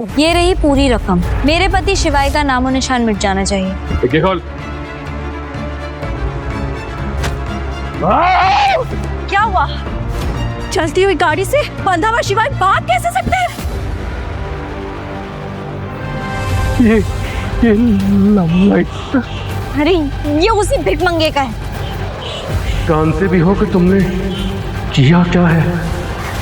ये रही पूरी रकम। मेरे पति शिवाय का नामो निशान मिट जाना चाहिए। क्या हुआ? चलती हुई गाड़ी से बंधा हुआ शिवाय भाग कैसे सकते हैं? ये लाइट अरे ये उसी भिखमंगे का है। कान से भी हो कि तुमने किया क्या है?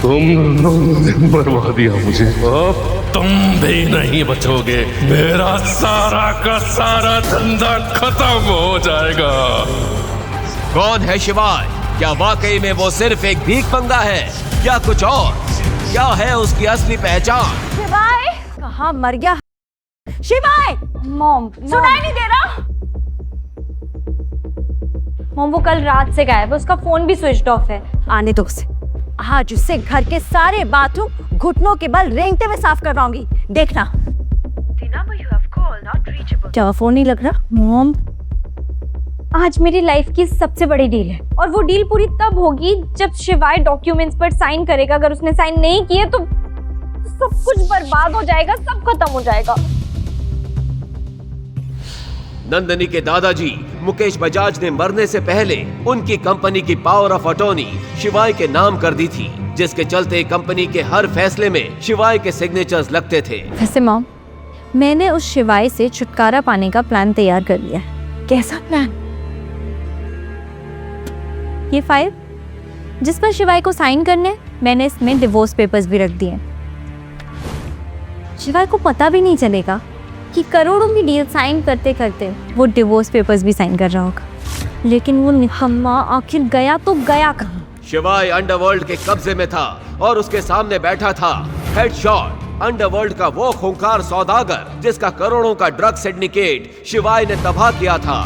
तुमने मरवा दिया मुझे। अब तुम भी नहीं बचोगे। मेरा सारा का सारा धंधा खत्म हो जाएगा। कौन है शिवाय? क्या वाकई में वो सिर्फ एक भीख मंगा है या कुछ और? क्या है उसकी असली पहचान? शिवाय कहाँ मर गया? शिवाय! मॉम सुनाई नहीं दे रहा? मॉम वो कल रात से गायब है, उसका फोन भी स्विच ऑफ है। आने दो उसे। आज उससे घर के सारे बाथरूम घुटनों के बल रेंगते हुए साफ करवाऊंगी, देखना। क्या फोन नहीं लग रहा? मॉम आज मेरी लाइफ की सबसे बड़ी डील है और वो डील पूरी तब होगी जब शिवाय डॉक्यूमेंट्स पर साइन करेगा। अगर उसने साइन नहीं किए तो सब कुछ बर्बाद हो जाएगा, सब खत्म हो जाएगा। नंदनी के दादाजी मुकेश बजाज ने मरने से पहले उनकी कंपनी की पावर ऑफ अटॉर्नी शिवाय के नाम कर दी थी, जिसके चलते कंपनी के हर फैसले में शिवाय के सिग्नेचर्स लगते थे। वैसे मॉम मैंने उस शिवाय से छुटकारा पाने का प्लान तैयार कर लिया है। कैसा प्लान? ये फाइल जिस पर शिवाय को साइन करने, मैंने इसमें डिवोर्स पेपर्स भी रख दिए। शिवाय को पता भी नहीं चलेगा कि करोड़ों की डील साइन करते करते वो डिवोर्स पेपर्स भी साइन कर रहा होगा। लेकिन वो निकम्मा आखिर गया तो गया कहाँ? शिवाय अंडरवर्ल्ड के कब्जे में था और उसके सामने बैठा था हेडशॉट, अंडरवर्ल्ड का वो खूंखार सौदागर जिसका करोड़ों का ड्रग सिंडिकेट शिवाय ने तबाह किया था।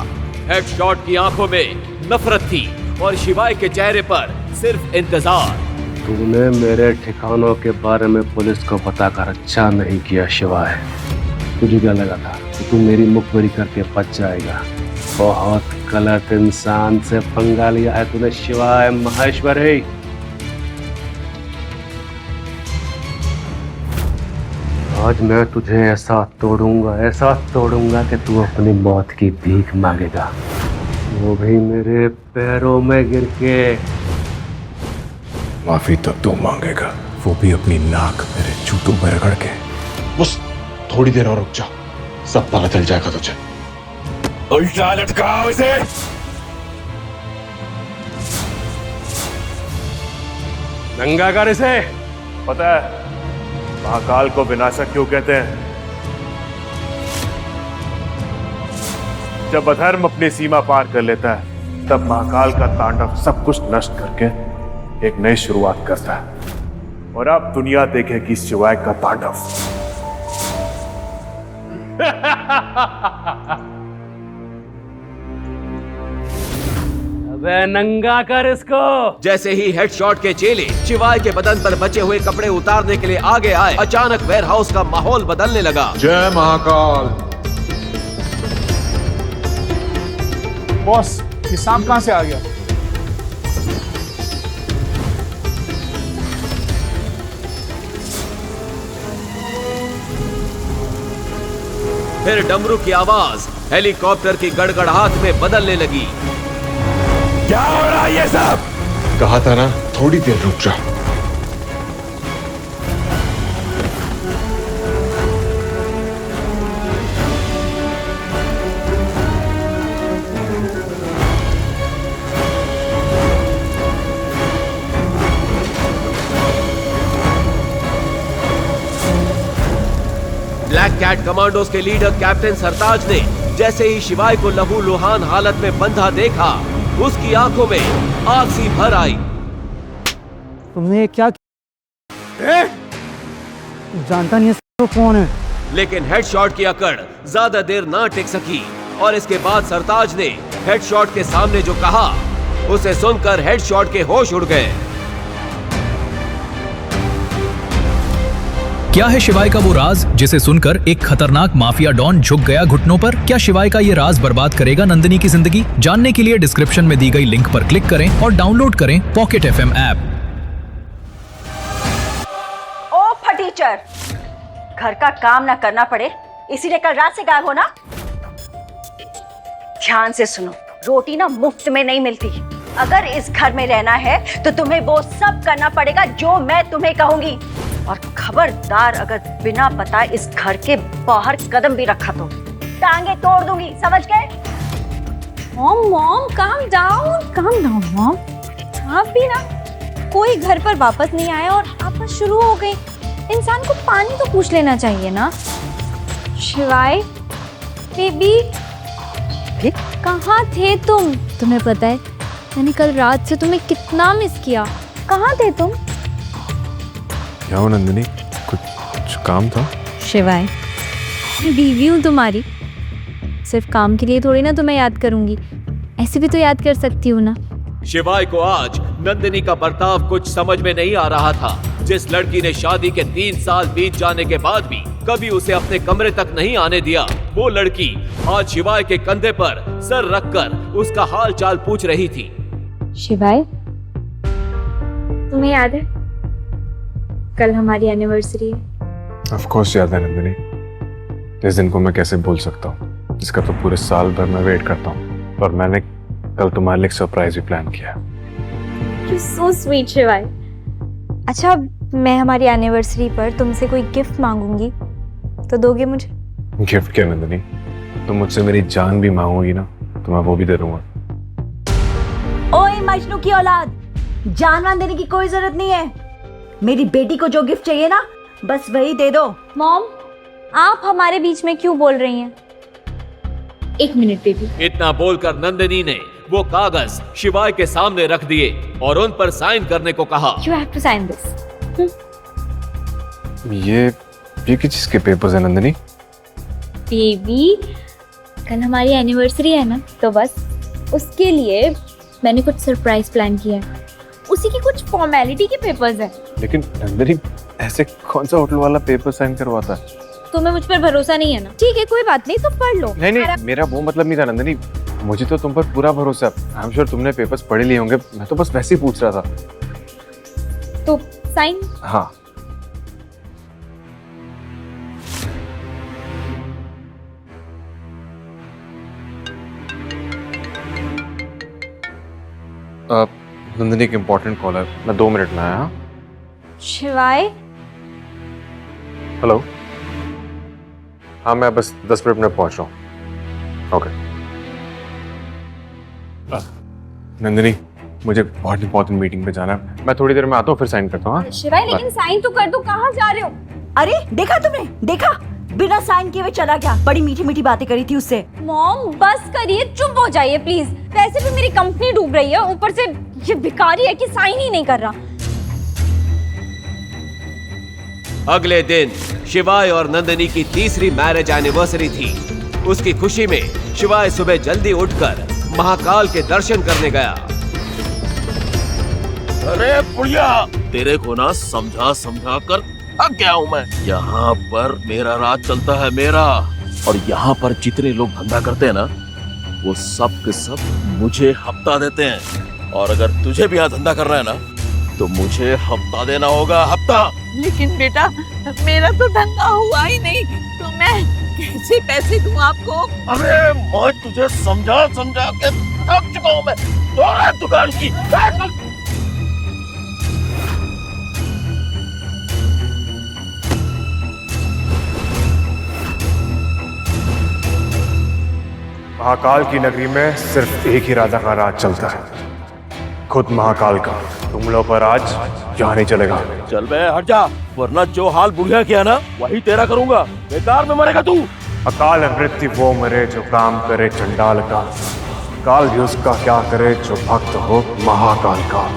हेडशॉट की आंखों में नफरत थी और शिवाय के चेहरे पर सिर्फ इंतजार। तूने मेरे ठिकानों के बारे में पुलिस को बताकर अच्छा नहीं किया शिवाय। तुझे क्या लगा था कि तू मेरी मुखबरी करके बच जाएगा? बहुत गलत इंसान से पंगा लिया है तूने शिवाय महेश्वरी। आज मैं तुझे ऐसा तोड़ूंगा कि तू अपनी मौत की भीख मांगेगा, वो भी मेरे पैरों में गिर के। माफी तो तू मांगेगा, वो भी अपनी नाक मेरे जूतों में रगड़ के। बस थोड़ी देर और रुक जा, सब पता चल जाएगा तुझे। उल्टा लटकाओ इसे। नंगा कर इसे। पता है महाकाल को विनाशक क्यों कहते हैं? जब अधर्म अपनी सीमा पार कर लेता है तब महाकाल का तांडव सब कुछ नष्ट करके एक नई शुरुआत करता है। और अब दुनिया देखेगी शिवाय का तांडव। अबे नंगा कर इसको। जैसे ही हेडशॉट के चेले शिवाय के बदन पर बचे हुए कपड़े उतारने के लिए आगे आए, अचानक वेयरहाउस का माहौल बदलने लगा। जय महाकाल। बॉस ये सांप कहां से आ गया? फिर डमरू की आवाज हेलीकॉप्टर की गड़गड़ाहट में बदलने लगी। क्या हो रहा है ये सब? कहा था ना थोड़ी देर रुक जा। ब्लैक कैट कमांडोज के लीडर कैप्टन सरताज ने जैसे ही शिवाय को लहूलुहान हालत में बंधा देखा, उसकी आंखों में आग सी भर आई। तुमने क्या जानता नहीं है तो कौन है? लेकिन हेडशॉट की अकड़ ज्यादा देर ना टिक सकी और इसके बाद सरताज ने हेडशॉट के सामने जो कहा, उसे सुनकर हेडशॉट के होश उड़ गए। क्या है शिवाय का वो राज जिसे सुनकर एक खतरनाक माफिया डॉन झुक गया घुटनों पर? क्या शिवाय का ये राज बर्बाद करेगा नंदिनी की जिंदगी? जानने के लिए डिस्क्रिप्शन में दी गई लिंक पर क्लिक करें और डाउनलोड करें पॉकेट FM ऐप। ओ फटीचर, घर का काम ना करना पड़े, इसीलिए कल रात से गायब हो ना। ध्यान से सुनो, रोटी ना मुफ्त में नहीं मिलती। अगर इस घर में रहना है तो तुम्हें वो सब करना पड़ेगा जो मैं तुम्हें कहूंगी। और खबरदार अगर बिना बताए इस घर के बाहर कदम भी रखा तो टांगे तोड़ दूंगी, समझ गए? Mom calm down mom. आप भी ना, कोई घर पर वापस नहीं आया और आपस शुरू हो गई। इंसान को पानी तो पूछ लेना चाहिए ना। शिवाय बेबी, कहाँ थे तुम? तुम्हें पता है मैंने कल रात से तुम्हें कितना मिस किया। कहाँ थे तुम? क्या हो नंदिनी, कुछ काम था? शिवाय, मैं बीवी हूँ तुम्हारी, सिर्फ काम के लिए थोड़ी ना तुम्हें याद करूंगी, ऐसे भी तो याद कर सकती हूँ ना। शिवाय को आज नंदिनी का बर्ताव कुछ समझ में नहीं आ रहा था। जिस लड़की ने शादी के 3 साल बीत जाने के बाद भी कभी उसे अपने कमरे तक नहीं आने दिया, वो लड़की आज शिवाय के कंधे पर सर रखकर उसका हाल चाल पूछ रही थी। शिवाय, तुम्हें याद है कल हमारी एनिवर्सरी है? ऑफ कोर्स याद है नंदिनी। इस दिन को मैं कैसे भूल सकता हूँ, जिसका तो पूरे साल भर मैं वेट करता हूँ। और मैंने कल तुम्हारे लिए सरप्राइज भी प्लान किया। You're so sweet, शिवाय। अच्छा, मैं हमारी एनिवर्सरी पर तुमसे कोई गिफ्ट मांगूंगी तो दोगे मुझे? गिफ्ट क्या नंदिनी, तुम मुझसे मेरी जान भी मांगोगी ना तो मैं वो भी दे दूंगा। ओए मजनू की औलाद, जान वान देने की कोई जरूरत नहीं है। मेरी बेटी को जो गिफ्ट चाहिए ना, बस वही दे दो। मॉम, आप हमारे बीच में क्यों बोल रही हैं? एक मिनट बेबी। इतना बोलकर नंदिनी ने वो कागज शिवाय के सामने रख दिए और उन पर साइन करने को कहा। You have to sign this. ये किस चीज के पेपर्स है नंदिनी? बेबी, कल हमारी एनिवर्सरी है ना, तो बस उसके लिए मैंने कुछ सरप्राइज प्लान किया है। उसी की कुछ फॉर्मेलिटी के पेपर्स हैं। लेकिन नंदिनी, ऐसे कौन सा होटल वाला पेपर साइन करवाता है? तुम्हें मुझ पर भरोसा नहीं है ना? ठीक है, कोई बात नहीं, तो पढ़ लो। नहीं, मेरा वो मतलब नहीं था नंदिनी। मुझे तो तुम पर पूरा भरोसा है। आई एम श्योर तुमने पेपर्स पढ़े लिए होंगे। मैं तो बस वैसे ही पूछ रहा था। तो साइन। हाँ। नंदिनी एक इम्पोर्टेंट कॉल है, मैं 2 मिनट में आया। हाँ? शिवाय, हेलो। हाँ, मैं बस 10 मिनट में पहुंच रहा हूँ। ओके। नंदिनी, मुझे बहुत इंपॉर्टेंट मीटिंग पे जाना है। मैं थोड़ी देर में आता हूँ, फिर साइन करता हूँ। शिवाय, लेकिन साइन तो कर दो। कहाँ जा रहे हो? अरे देखा तुमने, देखा बिना साइन किए हुए चला गया। बड़ी मीठी मीठी बातें करी थी उससे। मॉम, बस करिए, चुप हो जाइए प्लीज। वैसे भी मेरी कंपनी डूब रही है, ऊपर से ये भिखारी है कि साइन ही नहीं कर रहा। अगले दिन शिवाय और नंदिनी की तीसरी मैरिज एनिवर्सरी थी। उसकी खुशी में शिवाय सुबह जल्दी उठकर महाकाल के दर्शन करने गया। अरे बुढ़िया, तेरे को ना समझा समझा कर थक गया हूँ मैं। यहाँ पर मेरा राज चलता है, मेरा। और यहाँ पर जितने लोग धंधा करते हैं ना, वो सब के सब मुझे हफ्ता देते हैं। और अगर तुझे भी यहाँ धंधा करना है ना, तो मुझे हफ्ता देना होगा, हफ्ता। लेकिन बेटा, मेरा तो धंधा हुआ ही नहीं, तो मैं कैसे पैसे दूं आपको? अरे मैं तुझे समझा समझा के थक चुका हूँ मैं। दुकान की महाकाल की नगरी में सिर्फ एक ही राजा का राज चलता है, खुद महाकाल का। तुम लोग पर आज यहाँ नहीं चलेगा। चल बे, हट जा, वरना जो हाल बुढ़िया किया ना, वही तेरा करूंगा। बेकार में मरेगा तू। अकाल मृत्यु वो मरे जो काम करे चंडाल का, काल भी उसका क्या करे जो भक्त हो महाकाल का।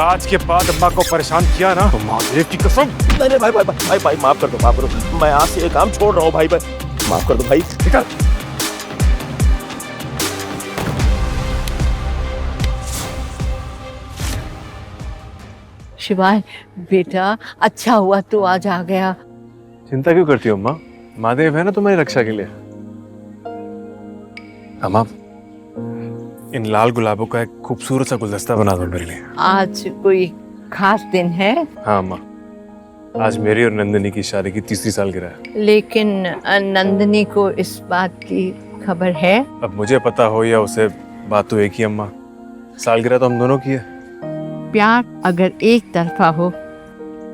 आज के बाद अम्मा को परेशान किया ना तो महादेव की कसम। नहीं भाई भाई भाई भाई माफ कर दो। मैं आज से ये काम छोड़ रहा हूँ भाई माफ कर दो भाई। निकल। शिवाय बेटा, अच्छा हुआ तू आज आ गया। चिंता क्यों करती हो अम्मा? महादेव है ना तुम्हारी रक्षा के लिए। अम्मा, इन लाल गुलाबों का एक खूबसूरत सा गुलदस्ता बना दो मेरे लिए। आज कोई खास दिन है? हाँ अम्मा, आज मेरी और नंदिनी की शादी की 3री सालगिरह है। लेकिन नंदिनी को इस बात की खबर है? अब मुझे पता हो या उसे, बात तो एक ही अम्मा। सालगिरह तो हम दोनों की है। प्यार अगर एक तरफा हो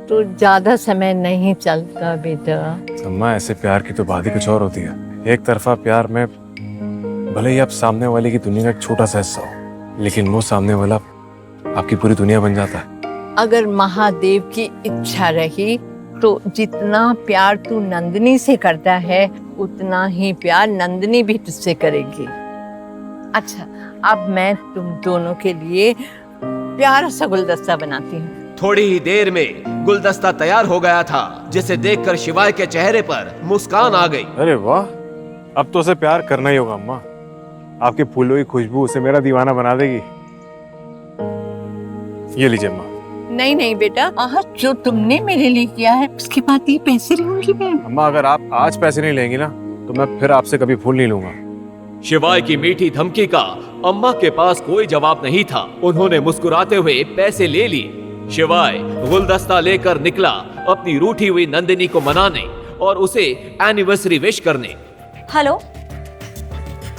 तो ज्यादा समय नहीं चलता बेटा। अम्मा, ऐसे प्यार की तो बात ही कुछ और होती है। एक तरफा प्यार में भले ही आप सामने वाले की दुनिया का एक छोटा सा हिस्सा हो, लेकिन वो सामने वाला आपकी पूरी दुनिया बन जाता है। अगर महादेव की इच्छा रही तो जितना प्यार तू नंदिनी से करता है उतना ही प्यार नंदिनी भी तुझसे करेगी। अच्छा, अब मैं तुम दोनों के लिए प्यारा सा गुलदस्ता बनाती हूँ। थोड़ी ही देर में गुलदस्ता तैयार हो गया था, जिसे देखकर शिवाय के चेहरे पर मुस्कान आ गई। अरे वाह, अब तो उसे प्यार करना ही होगा अम्मा। आपके फूलों की खुशबू उसे मेरा दीवाना बना देगी। ये लीजिए अम्मा। नहीं नहीं बेटा, आज जो तुमने मेरे लिए किया है उसके बाद ये पैसे लूंगी मैं। अम्मा, अगर आप आज पैसे नहीं लेंगी ना तो मैं फिर आपसे कभी फूल नहीं लूंगा। शिवाय की मीठी धमकी का अम्मा के पास कोई जवाब नहीं था। उन्होंने मुस्कुराते हुए पैसे ले लिए। शिवाय गुलदस्ता लेकर निकला अपनी रूठी हुई नंदिनी को मनाने और उसे एनिवर्सरी विश करने। हेलो,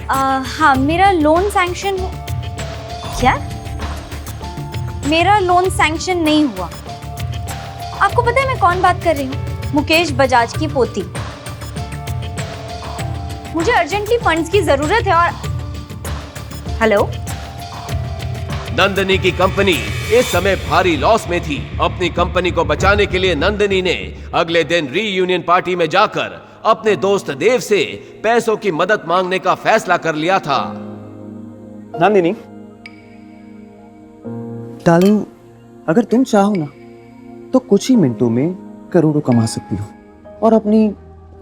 हाँ, मेरा लोन सैंक्शन क्या? मेरा लोन सैंक्शन नहीं हुआ। आपको पता है मैं कौन बात कर रही हूँ? मुकेश बजाज की पोती। मुझे अर्जेंटली फंड्स की जरूरत है और हेलो, नंदिनी की कंपनी इस समय भारी लॉस में थी। अपनी कंपनी को बचाने के लिए नंदिनी ने अगले दिन रीयूनियन पार्टी में जाकर अपने दोस्त देव से पैसों की मदद मांगने का फैसला कर लिया था। नंदिनी डार्लिंग, अगर तुम चाहो ना तो कुछ ही मिनटों में करोड़ों कमा सकती हो और अपनी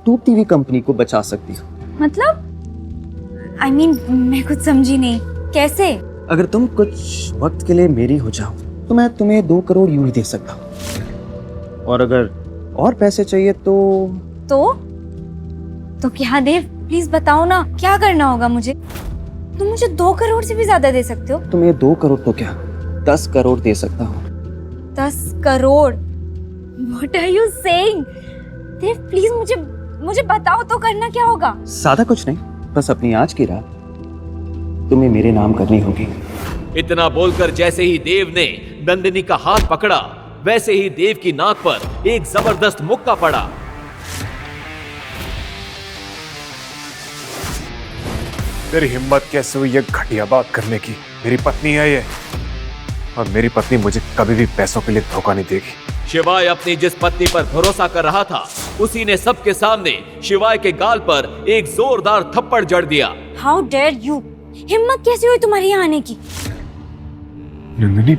डूबती हुई कंपनी को बचा सकती हो। मतलब I mean, मैं कुछ समझी नहीं। कैसे? अगर तुम कुछ वक्त के लिए मेरी हो जाओ तो मैं तुम्हें 2 करोड़ यूं ही दे सकता हूँ। और अगर और पैसे चाहिए तो क्या देव, प्लीज बताओ ना, क्या करना होगा मुझे? तुम मुझे 2 करोड़ से भी ज्यादा दे सकते हो। तुम्हें 2 करोड़ तो क्या 10 करोड़ दे सकता हूँ। 10 crore? What are you saying? Dev please मुझे बताओ तो, करना क्या होगा? सादा कुछ नहीं, बस अपनी आज की रात तुम्हें मेरे नाम करनी होगी। इतना बोलकर जैसे ही देव ने नंदिनी का हाथ पकड़ा, वैसे ही देव की नाक पर एक जबरदस्त मुक्का पड़ा। तेरी हिम्मत कैसे हुई ये घटिया बात करने की? मेरी पत्नी है ये, और मेरी पत्नी मुझे कभी भी पैसों के लिए धोखा नहीं देगी। शिवाय अपनी जिस पत्नी पर भरोसा कर रहा था, उसी ने सबके सामने शिवाय के गाल पर एक जोरदार थप्पड़ जड़ दिया। How dare you! हिम्मत कैसे हुई तुम्हारी यहाँ आने की? नंदिनी,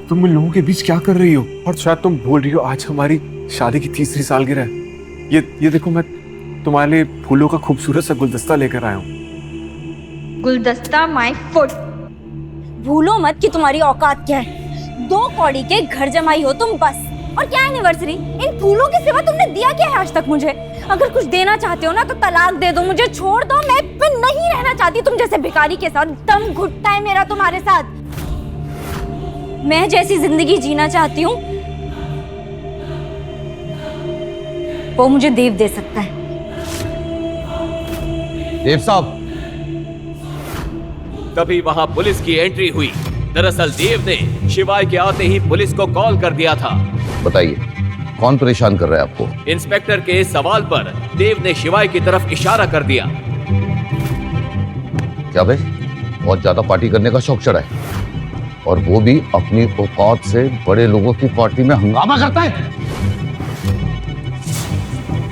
तुम इन लोगों के बीच क्या कर रही हो? और शायद तुम भूल रही हो आज हमारी शादी की 3री सालगिरह है। ये देखो, मैं तुम्हारे लिए फूलों का खूबसूरत सा गुलदस्ता लेकर आया हूँ। गुलदस्ता माय फुट! भूलो मत कि तुम्हारी औकात क्या है। 2 कौड़ी के घर जमाई हो तुम बस। और क्या एनिवर्सरी? इन फूलों के सिवा तुमने दिया क्या है आज तक मुझे? अगर कुछ देना चाहते हो ना तो तलाक दे दो, मुझे छोड़ दो। मैं फिर नहीं रहना चाहती तुम जैसे भिखारी के साथ। दम घुटता है मेरा तुम्हारे साथ। मैं जैसी जिंदगी जीना चाहती हूँ वो मुझे देव दे सकता है। देव साहब। तभी वहां पुलिस की एंट्री हुई। दरअसल देव ने शिवाय के आते ही पुलिस को कॉल कर दिया था। बताइए, कौन परेशान कर रहा है आपको? इंस्पेक्टर के इस सवाल पर देव ने शिवाय की तरफ इशारा कर दिया। क्या भाई, बहुत ज्यादा पार्टी करने का शौक चढ़ा है, और वो भी अपनी औकात से बड़े लोगों की पार्टी में हंगामा करता है।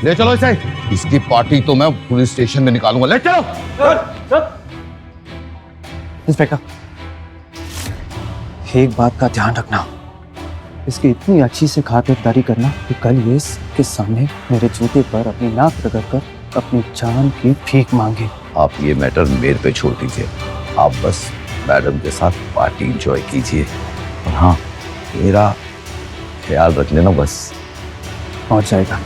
ले चलो इसे, इसकी पार्टी तो मैं पुलिस स्टेशन में निकालूंगा। ले चलो। इंस्पेक्टर, एक बात का ध्यान रखना, इसकी इतनी अच्छी से खातिरदारी करना कि कल ये इसके सामने मेरे जूते पर अपनी नाक रगड़कर अपनी जान की भीख मांगे। आप ये मैटर मेरे पे छोड़ दीजिए, आप बस मैडम के साथ पार्टी एंजॉय कीजिए और हाँ, मेरा ख्याल रख लेना बस। पहुंच जाएगा।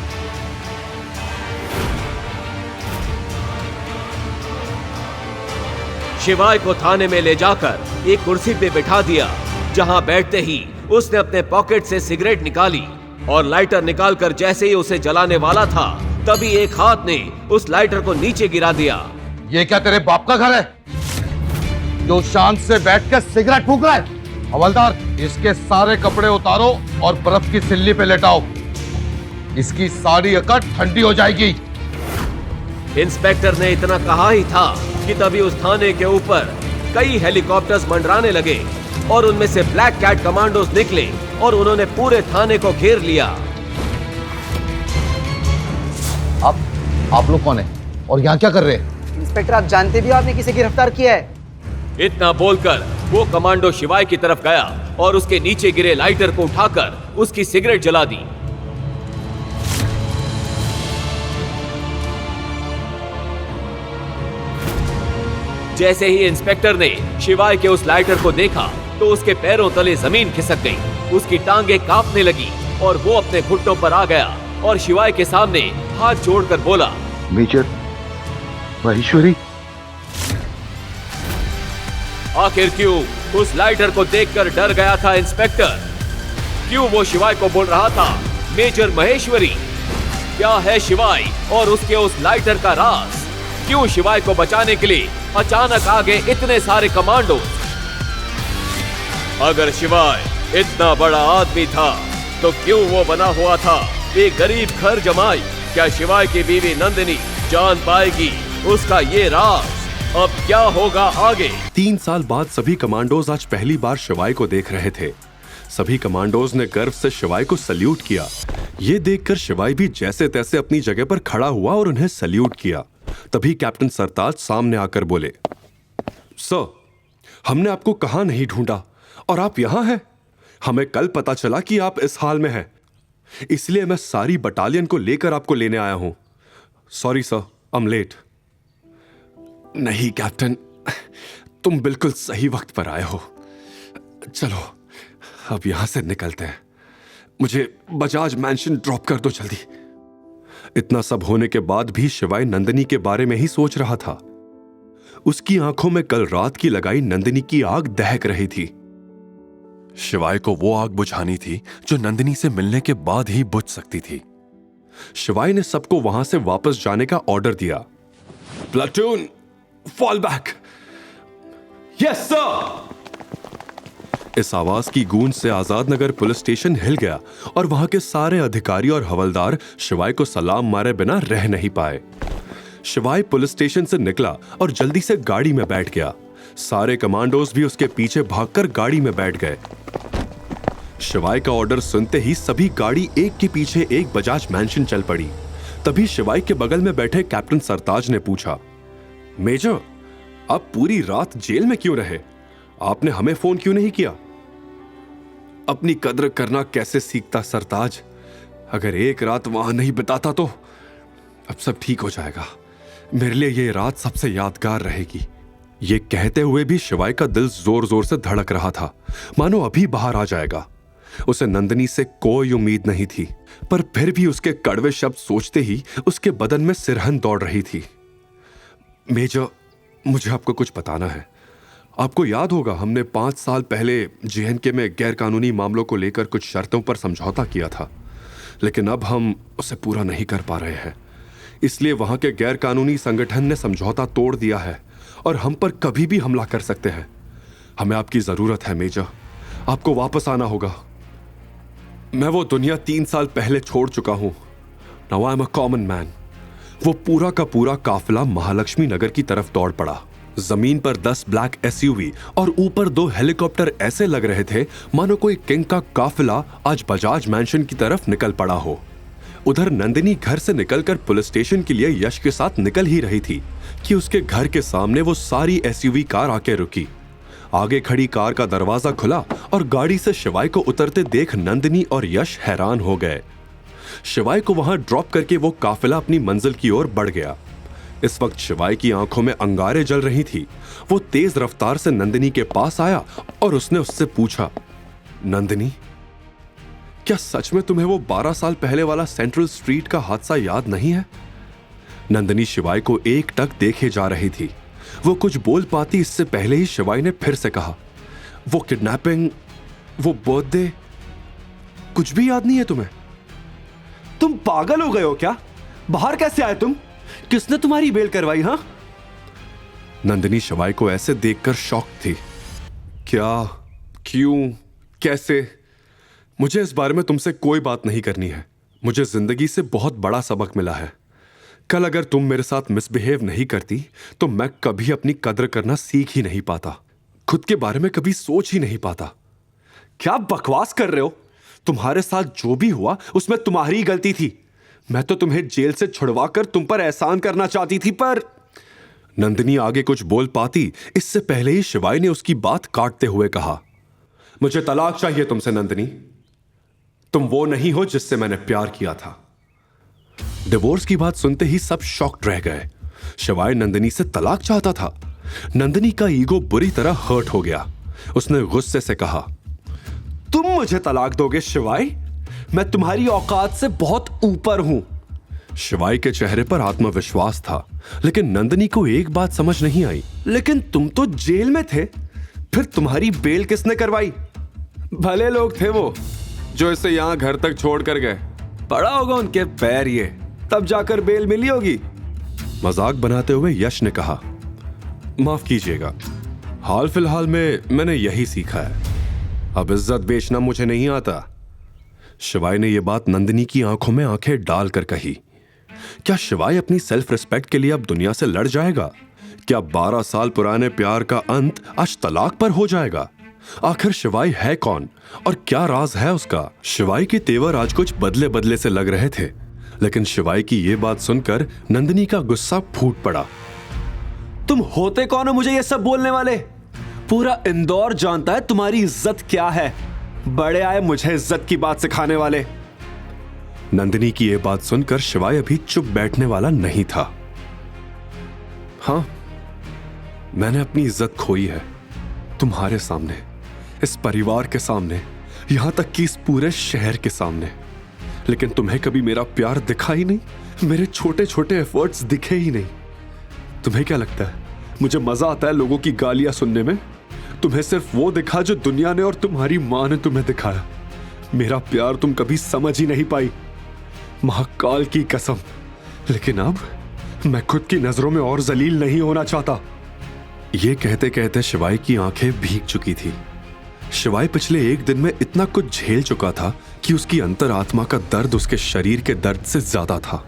शिवाय को थाने में ले जाकर एक कुर्सी पे बिठा दिया, जहां बैठते ही उसने अपने पॉकेट से सिगरेट निकाली और लाइटर निकालकर जैसे ही उसे जलाने वाला था, तभी एक हाथ ने उस लाइटर को नीचे गिरा दिया। ये क्या तेरे बाप का घर है जो शांत से बैठ कर सिगरेट फूंक रहा है? हवलदार, इसके सारे कपड़े उतारो और बर्फ की सिल्ली पे लेटाओ, इसकी सारी अकड़ ठंडी हो जाएगी। इंस्पेक्टर ने इतना कहा ही था कि तभी उस थाने के ऊपर कई हेलीकॉप्टर्स मंडराने लगे और उनमें से ब्लैक कैट कमांडोज निकले और उन्होंने पूरे थाने को घेर लिया। आप लोग कौन है और यहाँ क्या कर रहे हैं? इंस्पेक्टर, आप जानते भी हो आपने किसे गिरफ्तार किया है? इतना बोलकर वो कमांडो शिवाय की तरफ गया और उसके नीचे गिरे लाइटर को उठाकर उसकी सिगरेट जला दी। जैसे ही इंस्पेक्टर ने शिवाय के उस लाइटर को देखा तो उसके पैरों तले जमीन खिसक गई, उसकी टांगें कांपने लगी और वो अपने घुटनों पर आ गया और शिवाय के सामने हाथ जोड़कर बोला, मेजर महेश्वरी। आखिर क्यों उस लाइटर को देखकर डर गया था इंस्पेक्टर? क्यों वो शिवाय को बोल रहा था मेजर महेश्वरी? क्या है शिवाय और उसके उस लाइटर का राज? क्यों शिवाय को बचाने के लिए अचानक आ गए इतने सारे कमांडो? अगर शिवाय इतना बड़ा आदमी था तो क्यों वो बना हुआ था एक गरीब घर जमाई? क्या शिवाय की बीवी नंदिनी जान पाएगी उसका ये राज? अब क्या होगा आगे? 3 साल बाद सभी कमांडोज आज पहली बार शिवाय को देख रहे थे। सभी कमांडोज ने गर्व से शिवाय को सल्यूट किया। ये देखकर शिवाय भी जैसे तैसे अपनी जगह पर खड़ा हुआ और उन्हें सल्यूट किया। तभी कैप्टन सरताज सामने आकर बोले, सर, हमने आपको कहां नहीं ढूंढा और आप यहां हैं। हमें कल पता चला कि आप इस हाल में हैं, इसलिए मैं सारी बटालियन को लेकर आपको लेने आया हूं। Sorry sir, I am late. नहीं कैप्टन, तुम बिल्कुल सही वक्त पर आए हो। चलो अब यहां से निकलते हैं। मुझे बजाज मैंशन ड्रॉप कर दो जल्दी। इतना सब होने के बाद भी शिवाय नंदिनी के बारे में ही सोच रहा था। उसकी आंखों में कल रात की लगाई नंदिनी की आग दहक रही थी। शिवाय को वो आग बुझानी थी जो नंदिनी से मिलने के बाद ही बुझ सकती थी। शिवाय ने सबको वहां से वापस जाने का ऑर्डर दिया। Platoon, fall back. Yes sir. इस आवाज की गूंज से Azad Nagar police station hill गया और वहां के सारे अधिकारी और हवलदार शिवाय को सलाम मारे बिना रह नहीं पाए। शिवाय पुलिस स्टेशन से निकला और जल्दी से गाड़ी में बैठ गया। सारे कमांडोज भी उसके पीछे भागकर गाड़ी में बैठ गए। शिवाय का ऑर्डर सुनते ही सभी गाड़ी एक के पीछे एक बजाज मैंशन चल पड़ी। तभी शिवाय के बगल में बैठे कैप्टन सरताज ने पूछा, मेजर, आप पूरी रात जेल में क्यों रहे? आपने हमें फोन क्यों नहीं किया? अपनी कद्र करना कैसे सीखता सरताज? अगर एक रात वहां नहीं बिताता तो अब सब ठीक हो जाएगा। मेरे लिए ये रात सबसे यादगार रहेगी। ये कहते हुए भी शिवाय का दिल जोर जोर से धड़क रहा था, मानो अभी बाहर आ जाएगा। उसे नंदिनी से कोई उम्मीद नहीं थी, पर फिर भी उसके कड़वे शब्द सोचते ही उसके बदन में सिरहन दौड़ रही थी। मेजर, मुझे आपको कुछ बताना है। आपको याद होगा हमने 5 साल पहले JNK में गैर कानूनी मामलों को लेकर कुछ शर्तों पर समझौता किया था, लेकिन अब हम उसे पूरा नहीं कर पा रहे हैं। इसलिए वहां के गैर कानूनी संगठन ने समझौता तोड़ दिया है और हम पर कभी भी हमला कर सकते हैं। हमें आपकी जरूरत है मेजर, आपको वापस आना होगा। मैं वो दुनिया 3 साल पहले छोड़ चुका हूं। Now I am a common man. वो पूरा का पूरा काफिला महालक्ष्मी नगर की तरफ दौड़ पड़ा। जमीन पर 10 ब्लैक SUV और ऊपर 2 हेलीकॉप्टर ऐसे लग रहे थे मानो कोई किंग का काफिला आज बजाज मैंशन की तरफ निकल पड़ा हो। उधर नंदिनी घर से निकलकर पुलिस स्टेशन के लिए यश के साथ निकल ही रही थी कि उसके घर के सामने वो सारी SUV कार आके रुकी। आगे खड़ी कार का दरवाजा खुला और गाड़ी से शिवाय को उतरते देख नंदिनी और यश हैरान हो गए। शिवाय को वहां ड्रॉप करके वो काफिला अपनी मंजिल की ओर बढ़ गया। इस वक्त शिवाय की आंखों में अंगारे जल रही थी। वो तेज रफ्तार से नंदिनी के पास आया और उसने उससे पूछा, नंदिनी, क्या सच में तुम्हें वो 12 साल पहले वाला सेंट्रल स्ट्रीट का हादसा याद नहीं है? नंदिनी शिवाय को एकटक देखे जा रही थी। वो कुछ बोल पाती इससे पहले ही शिवाय ने फिर से कहा, वो किडनैपिंग, वो बर्थडे, कुछ भी याद नहीं है तुम्हें? तुम पागल हो गए हो क्या? बाहर कैसे आए तुम? किसने तुम्हारी बेल करवाई? हाँ, नंदिनी शिवाय को ऐसे देखकर शॉक थी। क्या, क्यों, कैसे? मुझे इस बारे में तुमसे कोई बात नहीं करनी है। मुझे जिंदगी से बहुत बड़ा सबक मिला है। कल अगर तुम मेरे साथ मिसबिहेव नहीं करती तो मैं कभी अपनी कद्र करना सीख ही नहीं पाता, खुद के बारे में कभी सोच ही नहीं पाता। क्या बकवास कर रहे हो? तुम्हारे साथ जो भी हुआ उसमें तुम्हारी गलती थी। मैं तो तुम्हें जेल से छुड़वाकर तुम पर एहसान करना चाहती थी, पर नंदिनी आगे कुछ बोल पाती इससे पहले ही शिवाय ने उसकी बात काटते हुए कहा, मुझे तलाक चाहिए तुमसे नंदिनी। तुम वो नहीं हो जिससे मैंने प्यार किया था। डिवोर्स की बात सुनते ही सब शॉक्ड रह गए। शिवाय नंदिनी से तलाक चाहता था। नंदिनी का ईगो बुरी तरह हर्ट हो गया। उसने गुस्से से कहा, तुम मुझे तलाक दोगे शिवाय? मैं तुम्हारी औकात से बहुत ऊपर हूं। शिवाय के चेहरे पर आत्मविश्वास था, लेकिन नंदिनी को एक बात समझ नहीं आई। लेकिन तुम तो जेल में थे, फिर तुम्हारी बेल किसने करवाई? भले लोग थे वो जो इसे यहां घर तक छोड़ कर गए। पड़ा होगा उनके पैर ये, तब जाकर बेल मिली होगी। मजाक बनाते हुए यश ने कहा, माफ कीजिएगा, हाल फिलहाल में मैंने यही सीखा है। अब इज्जत बेचना मुझे नहीं आता। शिवाय ने यह बात नंदिनी की आंखों में आंखें डालकर कही। क्या शिवाय अपनी सेल्फ रिस्पेक्ट के लिए अब दुनिया से लड़ जाएगा? क्या 12 साल पुराने प्यार का अंत आज तलाक पर हो जाएगा? आखिर शिवाय है कौन और क्या राज है उसका? शिवाय के तेवर आज कुछ बदले बदले से लग रहे थे, लेकिन शिवाय की यह बात सुनकर नंदिनी का गुस्सा फूट पड़ा। तुम होते कौन हो मुझे ये सब बोलने वाले? पूरा इंदौर जानता है तुम्हारी इज्जत क्या है। बड़े आए मुझे इज्जत की बात सिखाने वाले। नंदिनी की यह बात सुनकर शिवाय अभी चुप बैठने वाला नहीं था। हां, मैंने अपनी इज्जत खोई है, तुम्हारे सामने, इस परिवार के सामने, यहां तक कि इस पूरे शहर के सामने। लेकिन तुम्हें कभी मेरा प्यार दिखा ही नहीं, मेरे छोटे छोटे एफर्ट्स दिखे ही नहीं। तुम्हें क्या लगता है मुझे मजा आता है लोगों की गालियां सुनने में? तुम्हें सिर्फ वो दिखा जो दुनिया ने और तुम्हारी मां ने तुम्हें दिखाया। मेरा प्यार तुम कभी समझ ही नहीं पाई, महाकाल की कसम। लेकिन अब मैं खुद की नजरों में और जलील नहीं होना चाहता। ये कहते कहते शिवाय की आंखें भीग चुकी थी। शिवाय पिछले एक दिन में इतना कुछ झेल चुका था कि उसकी अंतरात्मा का दर्द उसके शरीर के दर्द से ज्यादा था।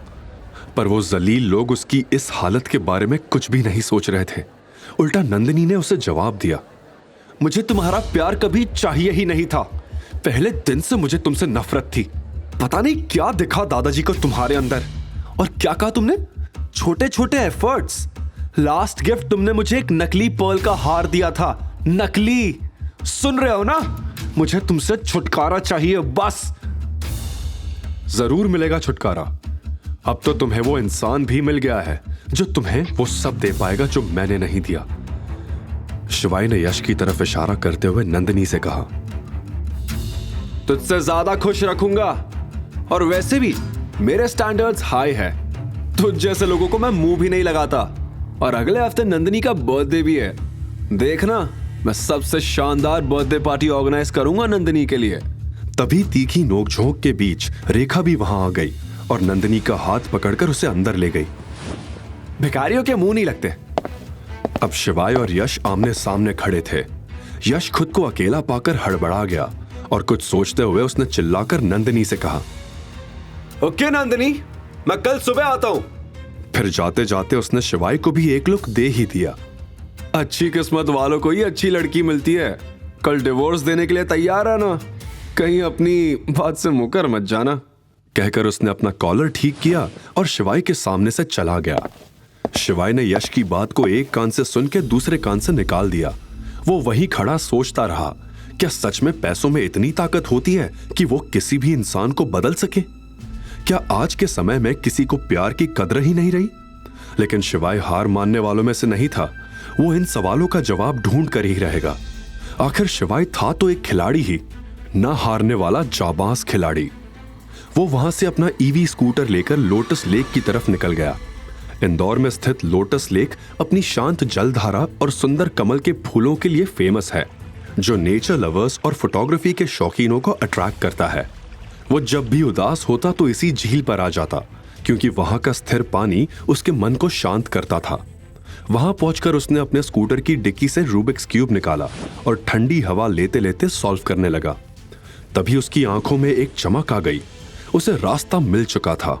पर वो जलील लोग उसकी इस हालत के बारे में कुछ भी नहीं सोच रहे थे। उल्टा नंदिनी ने उसे जवाब दिया, मुझे तुम्हारा प्यार कभी चाहिए ही नहीं था। पहले दिन से मुझे तुमसे नफरत थी। पता नहीं क्या दिखा दादाजी को तुम्हारे अंदर। और क्या कहा तुमने? छोटे छोटे एफर्ट्स। लास्ट गिफ्ट तुमने मुझे एक नकली पर्ल का हार दिया था। नकली, सुन रहे हो ना? मुझे तुमसे छुटकारा चाहिए बस। जरूर मिलेगा छुटकारा। अब तो तुम्हें वो इंसान भी मिल गया है जो तुम्हें वो सब दे पाएगा जो मैंने नहीं दिया। शिवाय ने यश की तरफ इशारा करते हुए नंदिनी से कहा, तुझसे ज्यादा खुश रखूंगा। और वैसे भी मेरे स्टैंडर्ड्स हाई है। तुझ जैसे लोगों को मैं मुंह भी नहीं लगाता। और अगले हफ्ते नंदिनी का बर्थडे भी है। देखना, मैं सबसे शानदार बर्थडे पार्टी ऑर्गेनाइज करूंगा नंदिनी के लिए। तभी तीखी नोकझोंक के बीच रेखा भी वहां आ गई और नंदिनी का हाथ पकड़कर उसे अंदर ले गई। भिखारियों के मुंह नहीं लगते। अब शिवाय और यश आमने सामने खड़े थे। यश खुद को अकेला पाकर हड़बड़ा गया और कुछ सोचते हुए उसने चिल्लाकर नंदिनी से कहा, ओके नंदिनी, मैं कल सुबह आता हूं। फिर जाते जाते उसने शिवाय को भी एक लुक दे ही दिया। अच्छी किस्मत वालों को ही अच्छी लड़की मिलती है। कल डिवोर्स देने के लिए तैयार है ना? कहीं अपनी बात से मुकर मत जाना। कहकर उसने अपना कॉलर ठीक किया और शिवाय के सामने से चला गया। शिवाय ने यश की बात को एक कान से सुन के दूसरे कान से निकाल दिया वो वहीं खड़ा सोचता रहा, क्या सच में पैसों में इतनी ताकत होती है कि वो किसी भी इंसान को बदल सके? क्या आज के समय में किसी को प्यार की कदर ही नहीं रही? लेकिन शिवाय हार मानने वालों में से नहीं था। वो इन सवालों का जवाब ढूंढ कर ही रहेगा। आखिर शिवाय था तो एक खिलाड़ी ही, ना हारने वाला जाबाज खिलाड़ी। वो वहां से अपना ईवी स्कूटर लेकर लोटस लेक की तरफ निकल गया। इंदौर में स्थित लोटस लेक अपनी शांत जलधारा और सुंदर कमल के फूलों के लिए फेमस है, जो नेचर लवर्स और फोटोग्राफी के शौकीनों को अट्रैक्ट करता है। वो जब भी उदास होता तो इसी झील पर आ जाता, क्योंकि वहां का स्थिर पानी उसके मन को शांत करता था। वहां पहुंचकर उसने अपने स्कूटर की डिक्की से रूबिक्स क्यूब निकाला और ठंडी हवा लेते लेते सॉल्व करने लगा। तभी उसकी आंखों में एक चमक आ गई। उसे रास्ता मिल चुका था।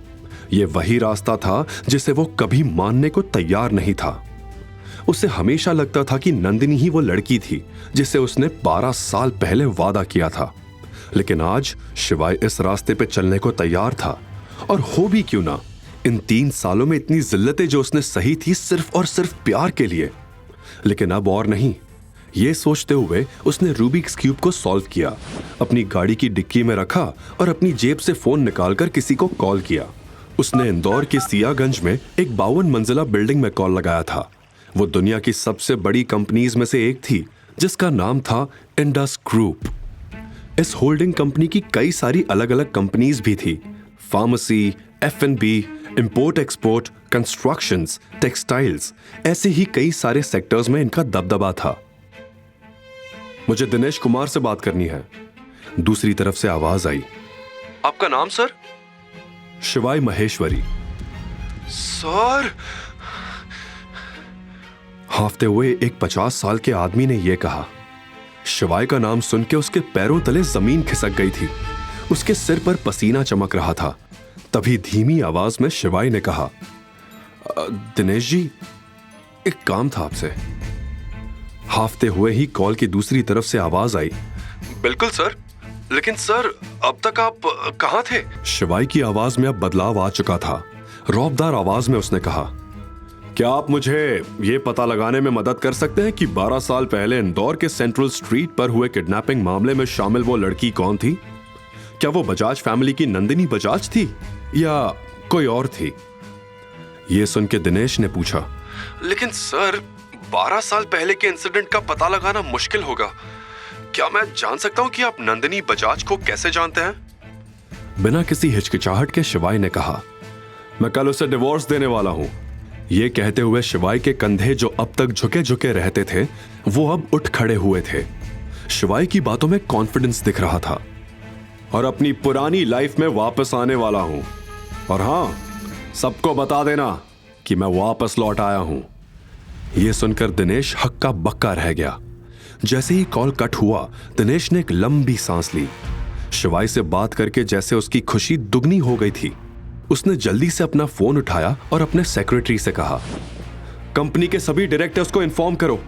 यह वही रास्ता था जिसे वो कभी मानने को तैयार नहीं था। उसे हमेशा लगता था कि नंदिनी ही वो लड़की थी जिसे उसने 12 साल पहले वादा किया था। लेकिन आज शिवाय इस रास्ते पे चलने को तैयार था। और हो भी क्यों ना, इन 3 सालों में इतनी जिल्लतें जो उसने सही थी सिर्फ और सिर्फ प्यार के लिए। लेकिन अब और नहीं। ये सोचते हुए उसने रूबिक्स क्यूब को सॉल्व किया, अपनी गाड़ी की डिक्की में रखा और अपनी जेब से फोन निकालकर किसी को कॉल किया। उसने इंदौर के सियागंज में एक 52 मंजिला बिल्डिंग में कॉल लगाया था। वो दुनिया की सबसे बड़ी कंपनीज में से एक थी, जिसका नाम था इंडस ग्रुप। इस होल्डिंग कंपनी की कई सारी अलग अलग कंपनीज भी थी। Pharmacy, F&B, import export, constructions, textiles, ऐसे ही कई सारे सेक्टर्स में इनका दबदबा था। मुझे दिनेश कुमार से बात करनी है। दूसरी तरफ से आवाज आई, आपका नाम सर? शिवाय महेश्वरी। सर? हाफते हुए एक 50 साल के आदमी ने यह कहा। शिवाय का नाम सुन के उसके पैरों तले जमीन खिसक गई थी। उसके सिर पर पसीना चमक रहा था। तभी धीमी आवाज में शिवाय ने कहा, दिनेश जी, एक काम था आपसे। हाफते हुए ही कॉल की दूसरी तरफ से आवाज आई, बिल्कुल सर, लेकिन सर अब तक आप कहां थे? शिवाय की आवाज में अब बदलाव आ चुका था। रौबदार आवाज में उसने कहा, क्या आप मुझे यह पता लगाने में मदद कर सकते हैं कि 12 साल पहले इंदौर के सेंट्रल स्ट्रीट पर हुए किडनैपिंग मामले में शामिल वो लड़की कौन थी? क्या वो बजाज फैमिली की नंदिनी बजाज थी या कोई और थी? यह सुन के दिनेश ने पूछा, लेकिन सर 12 साल पहले के इंसिडेंट का पता लगाना मुश्किल होगा। क्या मैं जान सकता हूं कि आप नंदिनी बजाज को कैसे जानते हैं? बिना किसी हिचकिचाहट के शिवाय ने कहा, मैं कल उसे डिवोर्स देने वाला हूं। यह कहते हुए शिवाय के कंधे जो अब तक झुके झुके रहते थे, वो अब उठ खड़े हुए थे। शिवाय की बातों में कॉन्फिडेंस दिख रहा था। और अपनी पुरानी लाइफ में वापस आने वाला हूं। और हां, सबको बता देना कि मैं वापस लौट आया हूं। यह सुनकर दिनेश हक्का बक्का रह गया। जैसे ही कॉल कट हुआ, दिनेश ने एक लंबी सांस ली। शिवाय से बात करके जैसे उसकी खुशी दुगनी हो गई थी। उसने जल्दी से अपना फोन उठाया और अपने सेक्रेटरी से कहा, कंपनी के सभी डायरेक्टर्स को इन्फॉर्म करो,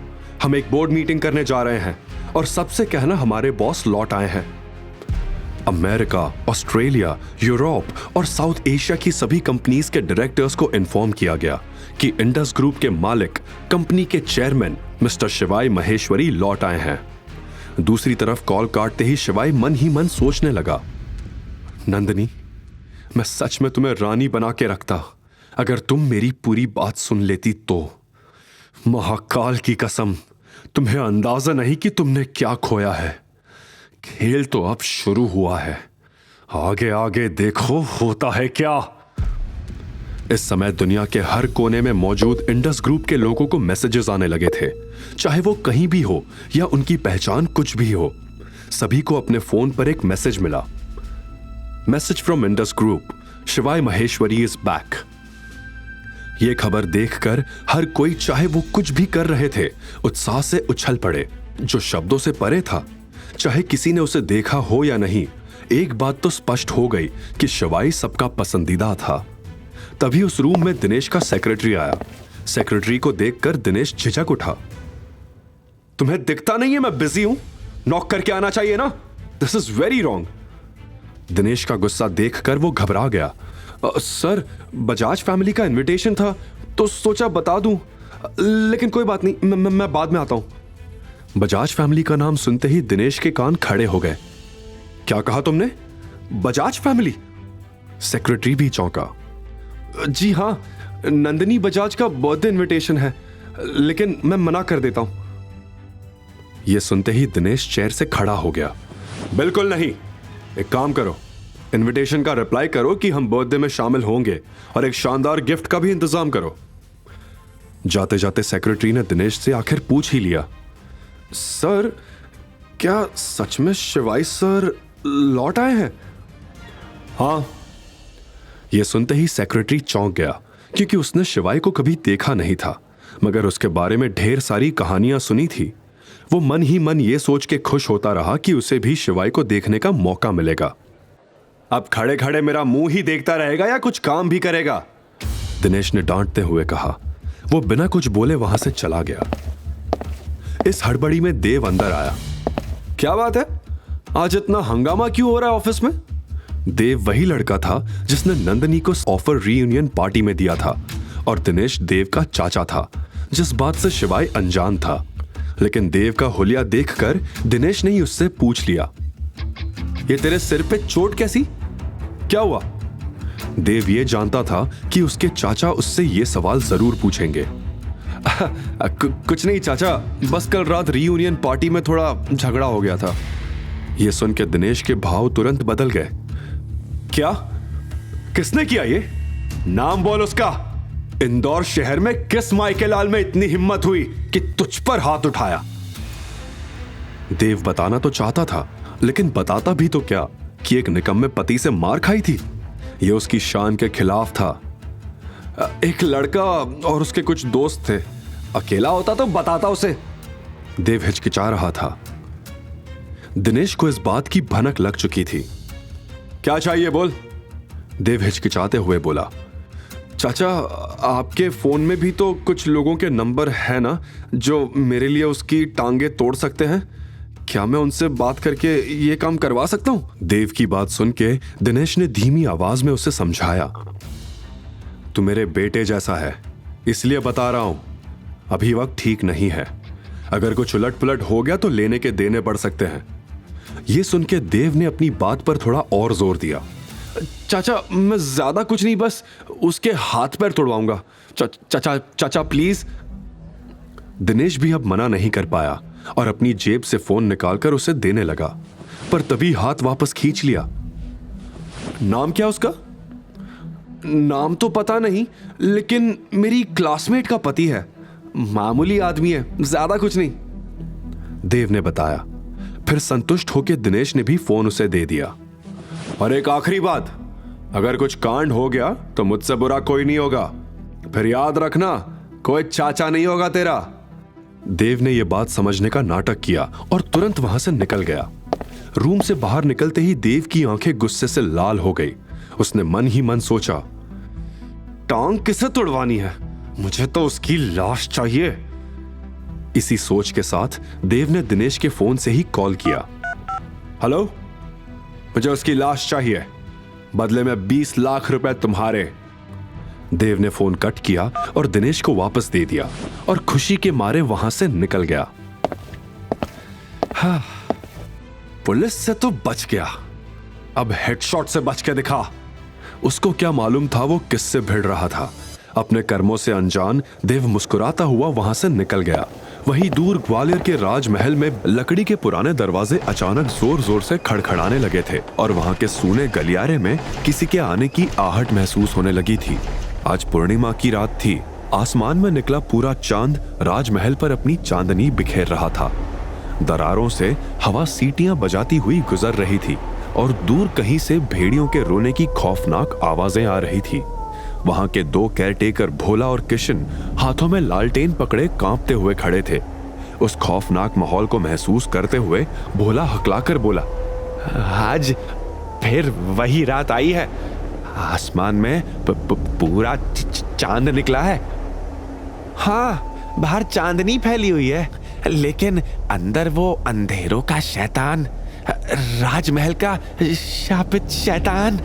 हम एक बोर्ड मीटिंग करने जा रहे हैं और सबसे कहना हमारे बॉस लौट आए हैं। अमेरिका, ऑस्ट्रेलिया, यूरोप और साउथ एशिया की सभी कंपनीज के डायरेक्टर्स को इन्फॉर्म किया गया कि इंडस ग्रुप के मालिक, कंपनी के चेयरमैन मिस्टर शिवाय महेश्वरी लौट आए हैं। दूसरी तरफ कॉल काटते ही शिवाय मन ही मन सोचने लगा, नंदिनी, मैं सच में तुम्हें रानी बना के रखता अगर तुम मेरी पूरी बात सुन लेती तो। महाकाल की कसम, तुम्हें अंदाजा नहीं कि तुमने क्या खोया है। खेल तो अब शुरू हुआ है, आगे आगे देखो होता है क्या। इस समय दुनिया के हर कोने में मौजूद इंडस ग्रुप के लोगों को मैसेजेस आने लगे थे, चाहे वो कहीं भी हो या उनकी पहचान कुछ भी हो। सभी को अपने फोन पर एक मैसेज मिला, मैसेज फ्रॉम इंडस ग्रुप, शिवाय महेश्वरी इज बैक। यह खबर देखकर हर कोई, चाहे वो कुछ भी कर रहे थे, उत्साह से उछल पड़े। जो शब्दों से परे था, चाहे किसी ने उसे देखा हो या नहीं, एक बात तो स्पष्ट हो गई कि शिवाय सबका पसंदीदा था। तभी उस रूम में दिनेश का सेक्रेटरी आया। सेक्रेटरी को देखकर दिनेश झिझक उठा। तुम्हें दिखता नहीं है मैं बिजी हूं? नॉक करके आना चाहिए ना। This is very wrong. Dinesh का गुस्सा देखकर वो घबरा गया। सर, बजाज फैमिली का इनविटेशन था तो सोचा बता दूं, लेकिन कोई बात नहीं, मैं बाद में आता हूं। बजाज फैमिली का नाम सुनते ही दिनेश के कान खड़े हो गए। क्या कहा तुमने? बजाज फैमिली? सेक्रेटरी भी चौंका। जी हाँ, नंदिनी बजाज का बर्थडे इनविटेशन है, लेकिन मैं मना कर देता हूं। यह सुनते ही दिनेश चेयर से खड़ा हो गया। बिल्कुल नहीं, एक काम करो, इनविटेशन का रिप्लाई करो कि हम बर्थडे में शामिल होंगे और एक शानदार गिफ्ट का भी इंतजाम करो। जाते जाते सेक्रेटरी ने दिनेश से आखिर पूछ ही लिया, सर क्या सच में शिवाई सर लौट आए हैं? हाँ। यह सुनते ही सेक्रेटरी चौंक गया, क्योंकि उसने शिवाई को कभी देखा नहीं था, मगर उसके बारे में ढेर सारी कहानियां सुनी थी। वो मन ही मन ये सोच के खुश होता रहा कि उसे भी शिवाई को देखने का मौका मिलेगा। अब खड़े खड़े मेरा मुंह ही देखता रहेगा या कुछ काम भी करेगा? दिनेश ने डांटते हुए कहा। वो बिना कुछ बोले वहां से चला गया। इस हड़बड़ी में देव अंदर आया। क्या बात है, आज इतना हंगामा क्यों हो रहा है ऑफिस में? देव वही लड़का था जिसने नंदिनी को ऑफर रीयूनियन पार्टी में दिया था, और दिनेश देव का चाचा था, जिस बात से शिवाई अनजान था। लेकिन देव का हुलिया देखकर दिनेश ने ही उससे पूछ लिया, ये तेरे सिर पे चोट कैसी? क्या हुआ? देव ये जानता था कि उसके चाचा उससे ये सवाल जरूर पूछेंगे। कुछ नहीं चाचा, बस कल रात रीयूनियन पार्टी में थोड़ा झगड़ा हो गया था। यह सुन के दिनेश के भाव तुरंत बदल गए। क्या? किसने किया ये? नाम बोल उसका। इंदौर शहर में किस माइके लाल में इतनी हिम्मत हुई कि तुझ पर हाथ उठाया? देव बताना तो चाहता था, लेकिन बताता भी तो क्या कि एक निकम्मे पति से मार खाई थी। यह उसकी शान के खिलाफ था। एक लड़का और उसके कुछ दोस्त थे, अकेला होता तो बताता उसे। देव हिचकिचा रहा था। दिनेश को इस बात की भनक लग चुकी थी। क्या चाहिए बोल? देव हिचकिचाते हुए बोला। चाचा, आपके फोन में भी तो कुछ लोगों के नंबर है ना, जो मेरे लिए उसकी टांगे तोड़ सकते हैं? क्या मैं उनसे बात करके ये काम करवा सकता हूं? देव की बात सुन के दिनेश ने धीमी आवाज में उसे समझाया। तू मेरे बेटे जैसा है, इसलिए बता रहा हूं, अभी वक्त ठीक नहीं है। अगर कुछ उलट पुलट हो गया तो लेने के देने पड़ सकते हैं। यह सुन के देव ने अपनी बात पर थोड़ा और जोर दिया। चाचा, मैं ज्यादा कुछ नहीं, बस उसके हाथ पैर तोड़वाऊंगा। चाचा प्लीज। दिनेश भी अब मना नहीं कर पाया और अपनी जेब से फोन निकालकर उसे देने लगा, पर तभी हाथ वापस खींच लिया। नाम क्या उसका? नाम तो पता नहीं, लेकिन मेरी क्लासमेट का पति है, मामूली आदमी है, ज्यादा कुछ नहीं, देव ने बताया। फिर संतुष्ट होकर दिनेश ने भी फोन उसे दे दिया। और एक आखिरी बात, अगर कुछ कांड हो गया तो मुझसे बुरा कोई नहीं होगा, फिर याद रखना, कोई चाचा नहीं होगा तेरा। देव ने यह बात समझने का नाटक किया और तुरंत वहां से निकल गया। रूम से बाहर निकलते ही देव की आंखें गुस्से से लाल हो गई। उसने मन ही मन सोचा, टांग किसे तोड़वानी है? मुझे तो उसकी लाश चाहिए। इसी सोच के साथ देव ने दिनेश के फोन से ही कॉल किया। हेलो, मुझे उसकी लाश चाहिए, बदले में 20 लाख रुपए तुम्हारे। देव ने फोन कट किया और दिनेश को वापस दे दिया और खुशी के मारे वहां से निकल गया। हाँ, पुलिस से तो बच गया, अब हेडशॉट से बच के दिखा। उसको क्या मालूम था वो किससे भिड़ रहा था। अपने कर्मों से अनजान देव मुस्कुराता हुआ वहां से निकल गया। वहीं दूर ग्वालियर के राजमहल में लकड़ी के पुराने दरवाजे अचानक जोर जोर से खड़खड़ाने लगे थे और वहां के सूने गलियारे में किसी के आने की आहट महसूस होने लगी थी। आज पूर्णिमा की रात थी। आसमान में निकला पूरा चांद राजमहल पर अपनी चांदनी बिखेर रहा था। दरारों से हवा सीटियां बजाती हुई गुजर रही थी और दूर कहीं से भेड़ियों के रोने की खौफनाक आवाजें आ रही थी। वहां के 2 केयरटेकर भोला और किशन हाथों में लालटेन पकड़े कांपते हुए खड़े थे। उस खौफनाक माहौल को महसूस करते हुए भोला हकलाकर बोला, आज फिर वही रात आई है। आसमान में पूरा चांद निकला है। हाँ, बाहर चांदनी फैली हुई है, लेकिन अंदर वो अंधेरों का शैतान, राजमहल का शापित शैतान।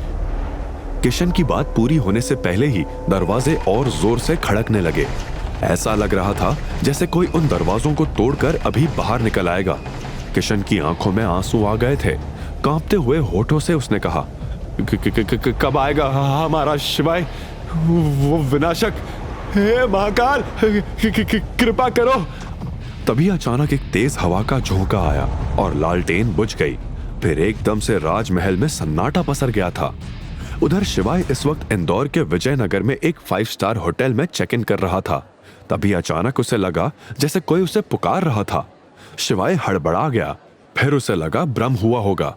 किशन की बात पूरी होने से पहले ही दरवाजे और जोर से खड़कने लगे। ऐसा लग रहा था जैसे कोई उन दरवाजों को तोड़कर अभी बाहर निकल आएगा। किशन की आंखों में आंसू आ गए थे। कांपते हुए होठों से उसने कहा, कब आएगा हमारा शिवाय? वो विनाशक, हे महाकाल, कृपा करो। तभी अचानक एक तेज हवा का झोंका आया और लालटेन बुझ गई। फिर एकदम से राजमहल में सन्नाटा पसर गया था। उधर शिवाय इस वक्त इंदौर के विजयनगर में एक 5 स्टार होटल में चेक इन कर रहा था। तभी अचानक उसे लगा जैसे कोई उसे पुकार रहा था। शिवाय हड़बड़ा गया। फिर उसे लगा भ्रम हुआ होगा।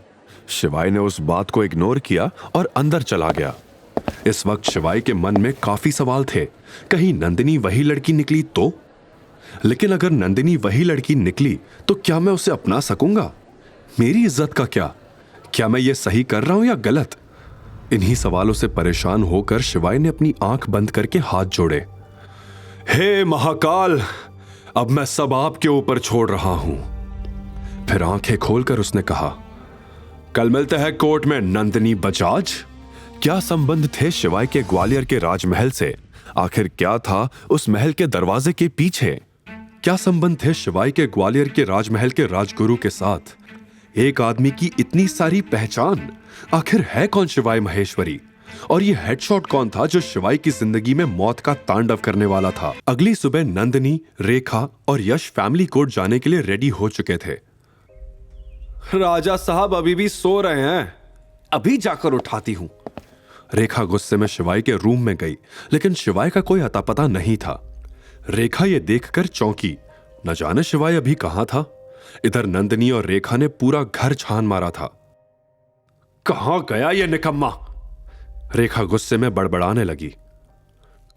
शिवाय ने उस बात को इग्नोर किया और अंदर चला गया। इस वक्त शिवाय के मन में काफी सवाल थे। कहीं नंदिनी वही लड़की निकली तो? लेकिन अगर नंदिनी वही लड़की निकली तो क्या मैं उसे अपना सकूंगा? मेरी इज्जत का क्या मैं ये सही कर रहा हूं या गलत? इन्हीं सवालों से परेशान होकर शिवाय ने अपनी आंख बंद करके हाथ जोड़े। हे महाकाल, अब मैं सब आपके ऊपर छोड़ रहा हूं। फिर आंखें खोलकर उसने कहा, कल मिलते हैं कोर्ट में नंदिनी बजाज। क्या संबंध थे शिवाय के ग्वालियर के राजमहल से? आखिर क्या था उस महल के दरवाजे के पीछे? क्या संबंध थे शिवाय के ग्वालियर के राजमहल के राजगुरु के साथ? एक आदमी की इतनी सारी पहचान, आखिर है कौन शिवाय महेश्वरी? और ये हेडशॉट कौन था जो शिवाय की जिंदगी में मौत का तांडव करने वाला था? अगली सुबह नंदिनी, रेखा और यश फैमिली कोर्ट जाने के लिए रेडी हो चुके थे। राजा साहब अभी भी सो रहे हैं, अभी जाकर उठाती हूं। रेखा गुस्से में शिवाय के रूम में गई, लेकिन शिवाय का कोई अता पता नहीं था। रेखा ये देखकर चौंकी, न जाने शिवाय अभी कहां था। इधर नंदिनी और रेखा ने पूरा घर छान मारा था। कहां गया ये निकम्मा? रेखा गुस्से में बड़बड़ाने लगी।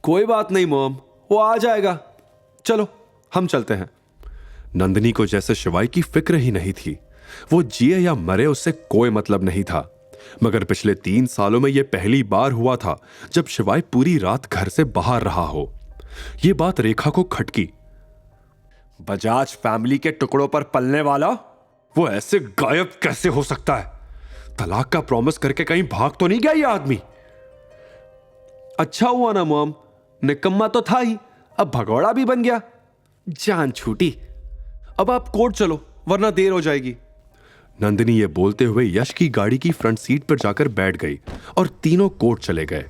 कोई बात नहीं मॉम, वो आ जाएगा, चलो हम चलते हैं। नंदिनी को जैसे शिवाय की फिक्र ही नहीं थी। वो जिए या मरे उससे कोई मतलब नहीं था। मगर पिछले 3 सालों में यह पहली बार हुआ था जब शिवाय पूरी रात घर से बाहर रहा हो। यह बात रेखा को खटकी। बजाज फैमिली के टुकड़ों पर पलने वाला वो ऐसे गायब कैसे हो सकता है? तलाक का प्रॉमिस करके कहीं भाग तो नहीं गया ये आदमी? अच्छा हुआ ना मॉम, निकम्मा तो था ही, अब भगौड़ा भी बन गया। जान छूटी। अब आप कोर्ट चलो वरना देर हो जाएगी। नंदिनी ये बोलते हुए यश की गाड़ी की फ्रंट सीट पर जाकर बैठ गई और तीनों कोर्ट चले गए।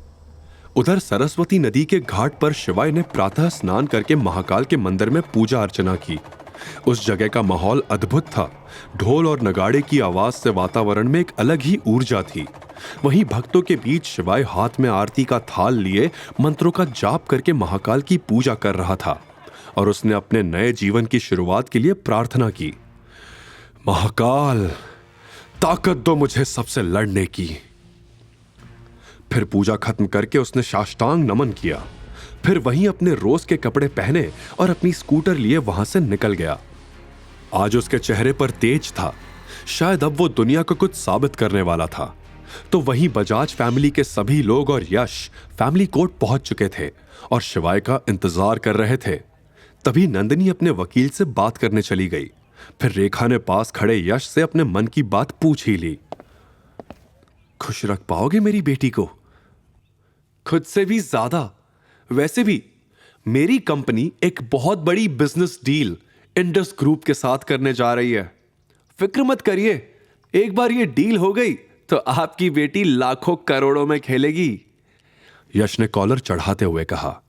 उधर सरस्वती नदी के घाट पर शिवाय ने प्रातः स्नान करके महाकाल के मंदिर में पूजा अर्चना की। उस जगह का माहौल अद्भुत था। ढोल और नगाड़े की आवाज से वातावरण में एक अलग ही ऊर्जा थी। वहीं भक्तों के बीच शिवाय हाथ में आरती का थाल लिए मंत्रों का जाप करके महाकाल की पूजा कर रहा था और उसने अपने नए जीवन की शुरुआत के लिए प्रार्थना की। महाकाल, ताकत दो मुझे सबसे लड़ने की। फिर पूजा खत्म करके उसने साष्टांग नमन किया। फिर वहीं अपने रोज के कपड़े पहने और अपनी स्कूटर लिए वहां से निकल गया। आज उसके चेहरे पर तेज था। शायद अब वो दुनिया को कुछ साबित करने वाला था। तो वहीं बजाज फैमिली के सभी लोग और यश फैमिली कोर्ट पहुंच चुके थे और शिवाय का इंतजार कर रहे थे। तभी नंदिनी अपने वकील से बात करने चली गई। फिर रेखा ने पास खड़े यश से अपने मन की बात पूछ ही ली। खुश रख पाओगे मेरी बेटी को? खुद से भी ज्यादा। वैसे भी मेरी कंपनी एक बहुत बड़ी बिजनेस डील इंडस ग्रुप के साथ करने जा रही है। फिक्र मत करिए, एक बार ये डील हो गई तो आपकी बेटी लाखों करोड़ों में खेलेगी। यश ने कॉलर चढ़ाते हुए कहा।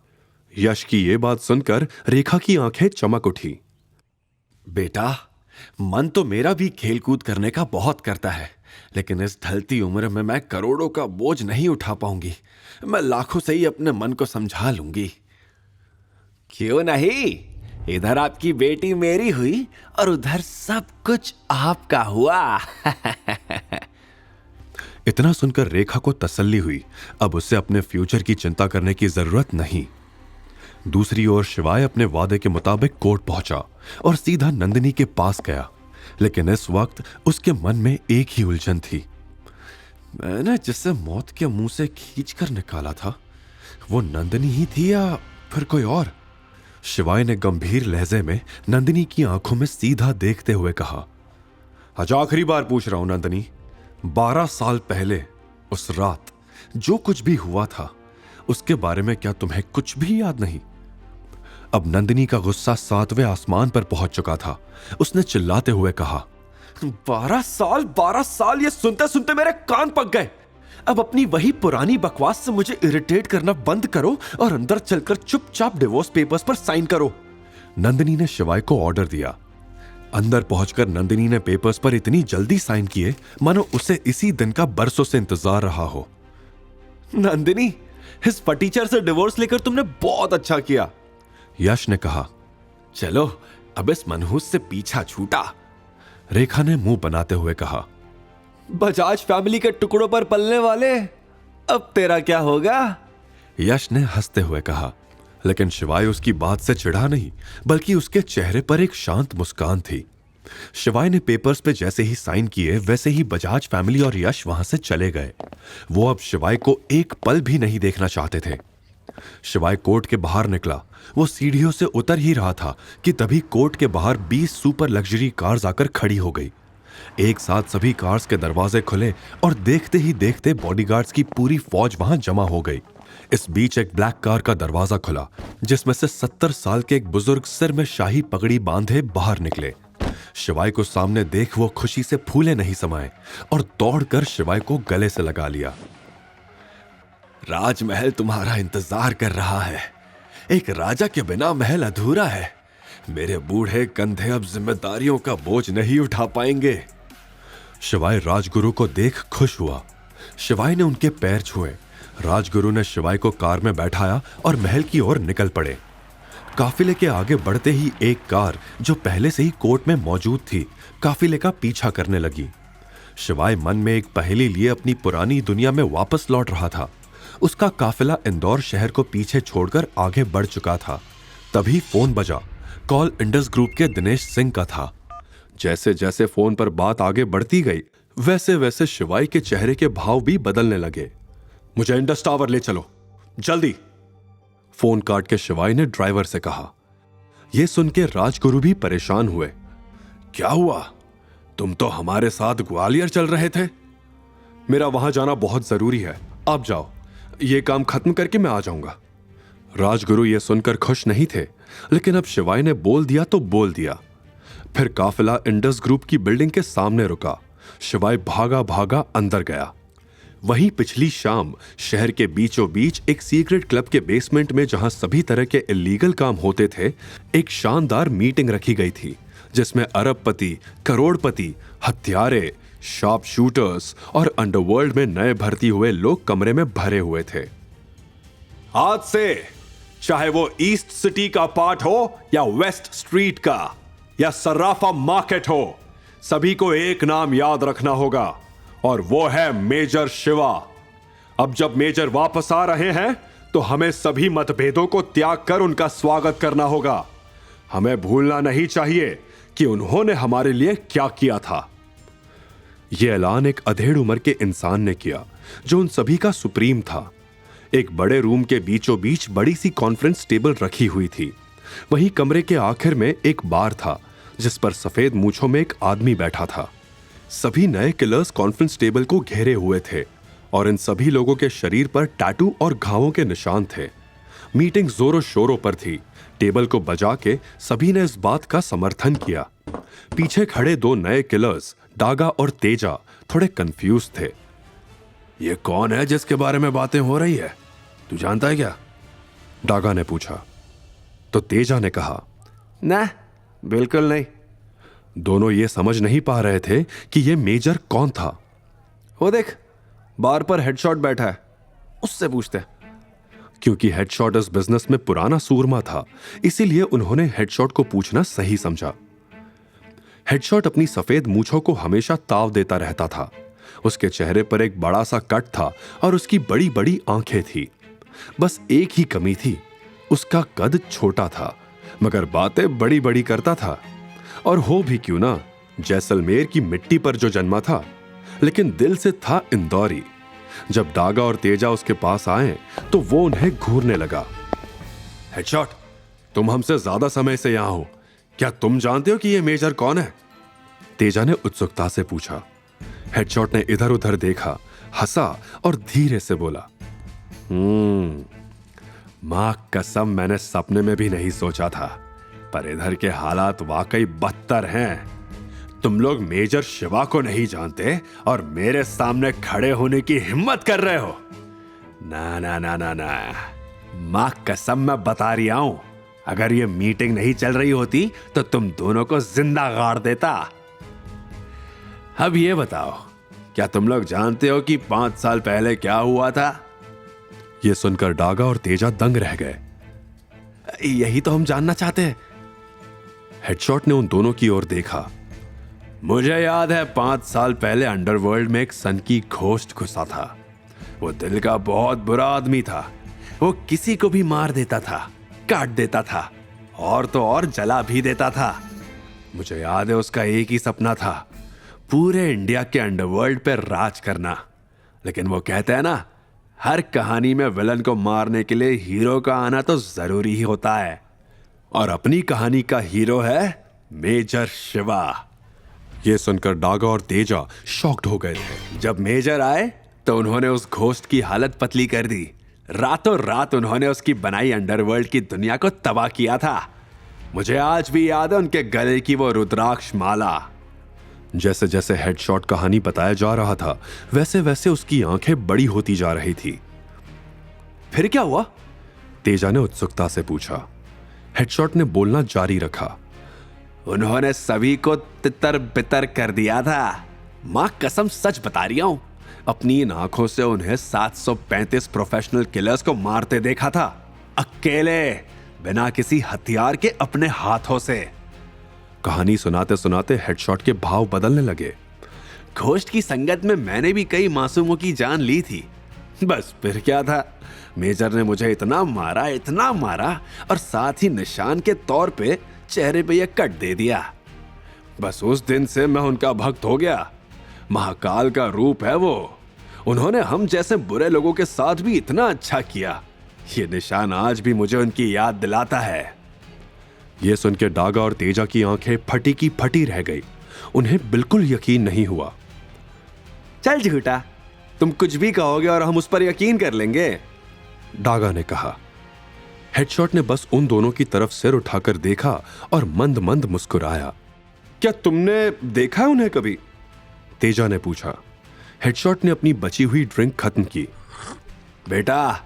यश की यह बात सुनकर रेखा की आंखें चमक उठी। बेटा, मन तो मेरा भी खेलकूद करने का बहुत करता है, लेकिन इस ढलती उम्र में मैं करोड़ों का बोझ नहीं उठा पाऊंगी। मैं लाखों से ही अपने मन को समझा लूंगी। क्यों नहीं? इधर आपकी बेटी मेरी हुई और उधर सब कुछ आपका हुआ। इतना सुनकर रेखा को तसल्ली हुई। अब उसे अपने फ्यूचर की चिंता करने की जरूरत नहीं। दूसरी ओर शिवाय अपने वादे के मुताबिक कोर्ट पहुंचा और सीधा नंदिनी के पास गया। लेकिन इस वक्त उसके मन में एक ही उलझन थी। मैंने जिसे मौत के मुंह से खींचकर निकाला था वो नंदिनी ही थी या फिर कोई और? शिवाय ने गंभीर लहजे में नंदिनी की आंखों में सीधा देखते हुए कहा। आज आखिरी बार पूछ रहा हूं नंदिनी, 12 साल पहले उस रात जो कुछ भी हुआ था उसके बारे में क्या तुम्हें कुछ भी याद नहीं? अब नंदिनी का गुस्सा 7वें आसमान पर पहुंच चुका था। उसने चिल्लाते हुए कहा, 12 साल ये सुनते सुनते मेरे कान पक गए। अब अपनी वही पुरानी बकवास से मुझे इरिटेट करना बंद करो और अंदर चलकर चुपचाप डिवोर्स पेपर्स पर साइन करो। नंदिनी ने शिवाय को ऑर्डर दिया। अंदर पहुंचकर नंदिनी ने पेपर्स पर इतनी जल्दी साइन किए मानो उसे इसी दिन का बरसों से इंतजार रहा हो। नंदिनी, इस फटीचर से डिवोर्स लेकर तुमने बहुत अच्छा किया, यश ने कहा। चलो अब इस मनहूस से पीछा छूटा, रेखा ने मुंह बनाते हुए कहा। बजाज फैमिली के टुकड़ों पर पलने वाले, अब तेरा क्या होगा, यश ने हंसते हुए कहा। लेकिन शिवाय उसकी बात से चिढ़ा नहीं, बल्कि उसके चेहरे पर एक शांत मुस्कान थी। शिवाय ने पेपर्स पे जैसे ही साइन किए वैसे ही बजाज फैमिली और यश वहां से चले गए। वो अब शिवाय को एक पल भी नहीं देखना चाहते थे। शिवाय कोर्ट के बाहर निकला। वो सीढ़ियों से उतर ही रहा था कि तभी कोर्ट के बाहर 20 सुपर लग्जरी कार्स आकर खड़ी हो गई। एक साथ सभी कार्स के दरवाजे खुले और देखते ही देखते बॉडीगार्ड्स की पूरी फौज वहां जमा हो गई। इस बीच एक ब्लैक कार का दरवाजा खुला, जिसमें से 70 साल के एक बुजुर्ग सिर में शाही पगड़ी बांधे बाहर निकले। शिवाय को सामने देख वो खुशी से फूले नहीं समाये और दौड़कर शिवाय को गले से लगा लिया। राजमहल तुम्हारा इंतजार कर रहा है। एक राजा के बिना महल अधूरा है। मेरे बूढ़े कंधे अब जिम्मेदारियों का बोझ नहीं उठा पाएंगे। शिवाय राजगुरु को देख खुश हुआ। शिवाय ने उनके पैर छुए। राजगुरु ने शिवाय को कार में बैठाया और महल की ओर निकल पड़े। काफिले के आगे बढ़ते ही एक कार जो पहले से ही कोर्ट में मौजूद थी, काफिले का पीछा करने लगी। शिवाय मन में एक पहेली लिए अपनी पुरानी दुनिया में वापस लौट रहा था। उसका काफिला इंदौर शहर को पीछे छोड़कर आगे बढ़ चुका था। तभी फोन बजा। कॉल इंडस ग्रुप के दिनेश सिंह का था। जैसे जैसे फोन पर बात आगे बढ़ती गई, वैसे वैसे शिवाय के चेहरे के भाव भी बदलने लगे। मुझे इंडस टावर ले चलो, जल्दी, फोन काट के शिवाय ने ड्राइवर से कहा। यह सुन के राजगुरु भी परेशान हुए। क्या हुआ? तुम तो हमारे साथ ग्वालियर चल रहे थे। मेरा वहां जाना बहुत जरूरी है, आप जाओ, यह काम खत्म करके मैं आ जाऊंगा। राजगुरु यह सुनकर खुश नहीं थे, लेकिन अब शिवाय ने बोल दिया तो बोल दिया। फिर काफिला इंडस ग्रुप की बिल्डिंग के सामने रुका। शिवाय भागा भागा अंदर गया। वहीं पिछली शाम शहर के बीचों बीच एक सीक्रेट क्लब के बेसमेंट में, जहां सभी तरह के इलीगल काम होते थे, एक शानदार मीटिंग रखी गई थी, जिसमें अरबपति, करोड़पति, हत्यारे, शार्प शूटर्स और अंडरवर्ल्ड में नए भर्ती हुए लोग कमरे में भरे हुए थे। आज से चाहे वो ईस्ट सिटी का पार्ट हो या वेस्ट स्ट्रीट का या सर्राफा मार्केट हो, सभी को एक नाम याद रखना होगा, और वो है मेजर शिवा। अब जब मेजर वापस आ रहे हैं तो हमें सभी मतभेदों को त्याग कर उनका स्वागत करना होगा। हमें भूलना नहीं चाहिए कि उन्होंने हमारे लिए क्या किया था। यह ऐलान एक अधेड़ उम्र के इंसान ने किया, जो उन सभी का सुप्रीम था। एक बड़े रूम के बीचों बीच बड़ी सी कॉन्फ्रेंस टेबल रखी हुई थी। वहीं कमरे के आखिर में एक बार था, जिस पर सफेद मूंछों में एक आदमी बैठा था। सभी नए किलर्स कॉन्फ्रेंस टेबल को घेरे हुए थे और इन सभी लोगों के शरीर पर टैटू और घावों के निशान थे। मीटिंग जोरों शोरों पर थी। टेबल को बजा के सभी ने इस बात का समर्थन किया। पीछे खड़े 2 नए किलर्स, डागा और तेजा, थोड़े कंफ्यूज थे। ये कौन है जिसके बारे में बातें हो रही है? तू जानता है क्या? डागा ने पूछा। तो तेजा ने कहा, ना, बिल्कुल नहीं। दोनों ये समझ नहीं पा रहे थे कि ये मेजर कौन था। वो देख, बार पर हेडशॉट बैठा है, उससे पूछते। क्योंकि हेडशॉट इस बिजनेस में पुराना सूरमा था, इसीलिए उन्होंने हेडशॉट को पूछना सही समझा। हेडशॉट अपनी सफेद मूंछों को हमेशा ताव देता रहता था। उसके चेहरे पर एक बड़ा सा कट था और उसकी बड़ी बड़ी आंखें थी। बस एक ही कमी थी, उसका कद छोटा था, मगर बातें बड़ी बड़ी करता था। और हो भी क्यों ना, जैसलमेर की मिट्टी पर जो जन्मा था, लेकिन दिल से था इंदौरी। जब डागा और तेजा उसके पास आए तो वो उन्हें घूरने लगा। हेडशॉट, तुम हमसे ज्यादा समय से यहां हो, क्या तुम जानते हो कि ये मेजर कौन है? तेजा ने उत्सुकता से पूछा। हेडशॉट ने इधर उधर देखा, हंसा और धीरे से बोला, मां कसम मैंने सपने में भी नहीं सोचा था, पर इधर के हालात वाकई बदतर हैं। तुम लोग मेजर शिवा को नहीं जानते और मेरे सामने खड़े होने की हिम्मत कर रहे हो। ना ना ना ना ना, मां कसम मैं बता रहा हूं, अगर ये मीटिंग नहीं चल रही होती तो तुम दोनों को जिंदा गाड़ देता। अब ये बताओ, क्या तुम लोग जानते हो कि 5 साल पहले क्या हुआ था? ये सुनकर डागा और तेजा दंग रह गए। यही तो हम जानना चाहते हैं। हेडशॉट ने उन दोनों की ओर देखा। मुझे याद है 5 साल पहले अंडरवर्ल्ड में एक सन की घोस्ट घुसा था। वो दिल का बहुत बुरा आदमी था। वो किसी को भी मार देता था, काट देता था और तो और जला भी देता था। मुझे याद है उसका एक ही सपना था, पूरे इंडिया के अंडरवर्ल्ड पे राज करना। लेकिन वो कहता है ना, हर कहानी में विलन को मारने के लिए हीरो का आना तो जरूरी ही होता है। और अपनी कहानी का हीरो है मेजर शिवा। ये सुनकर डागा और तेजा शॉक्ड हो गए थे। जब मेजर आए तो उन्होंने उस घोस्ट की हालत पतली कर दी। रातों रात उन्होंने उसकी बनाई अंडरवर्ल्ड की दुनिया को तबाह किया था। मुझे आज भी याद है उनके गले की वो रुद्राक्ष माला। जैसे जैसे हेडशॉट कहानी बताया जा रहा था, वैसे वैसे उसकी आंखें बड़ी होती जा रही थी। फिर क्या हुआ? तेजा ने उत्सुकता से पूछा। हेडशॉट ने बोलना जारी रखा। उन्होंने सभी को तितर बितर कर दिया था। मां कसम सच बता रही हूं, अपनी इन आंखों से उन्हें 735 प्रोफेशनल किलर्स को मारते देखा था, अकेले, बिना किसी हथियार के, अपने हाथों से। कहानी सुनाते सुनाते हेडशॉट के भाव बदलने लगे। घोस्ट की संगत में मैंने भी कई मासूमों की जान ली थी। बस फिर क्या था, मेजर ने मुझे इतना मारा और साथ ही निशान के तौर पे चेहरे पे यह कट दे दिया। बस उस दिन से मैं उनका भक्त हो गया। महाकाल का रूप है वो। उन्होंने हम जैसे बुरे लोगों के साथ भी इतना अच्छा किया। ये निशान आज भी मुझे उनकी याद दिलाता है। ये सुन के डागा और तेजा की आंखें फटी की फटी रह गई। उन्हें बिल्कुल यकीन नहीं हुआ। चल झूठा, तुम कुछ भी कहोगे और हम उस पर यकीन कर लेंगे, डागा ने कहा। हेडशॉट ने बस उन दोनों की तरफ सिर उठाकर देखा और मंद मंद मुस्कुराया। क्या तुमने देखा है उन्हें कभी? तेजा ने पूछा। हेडशॉट ने अपनी बची हुई ड्रिंक खत्म की। बेटा,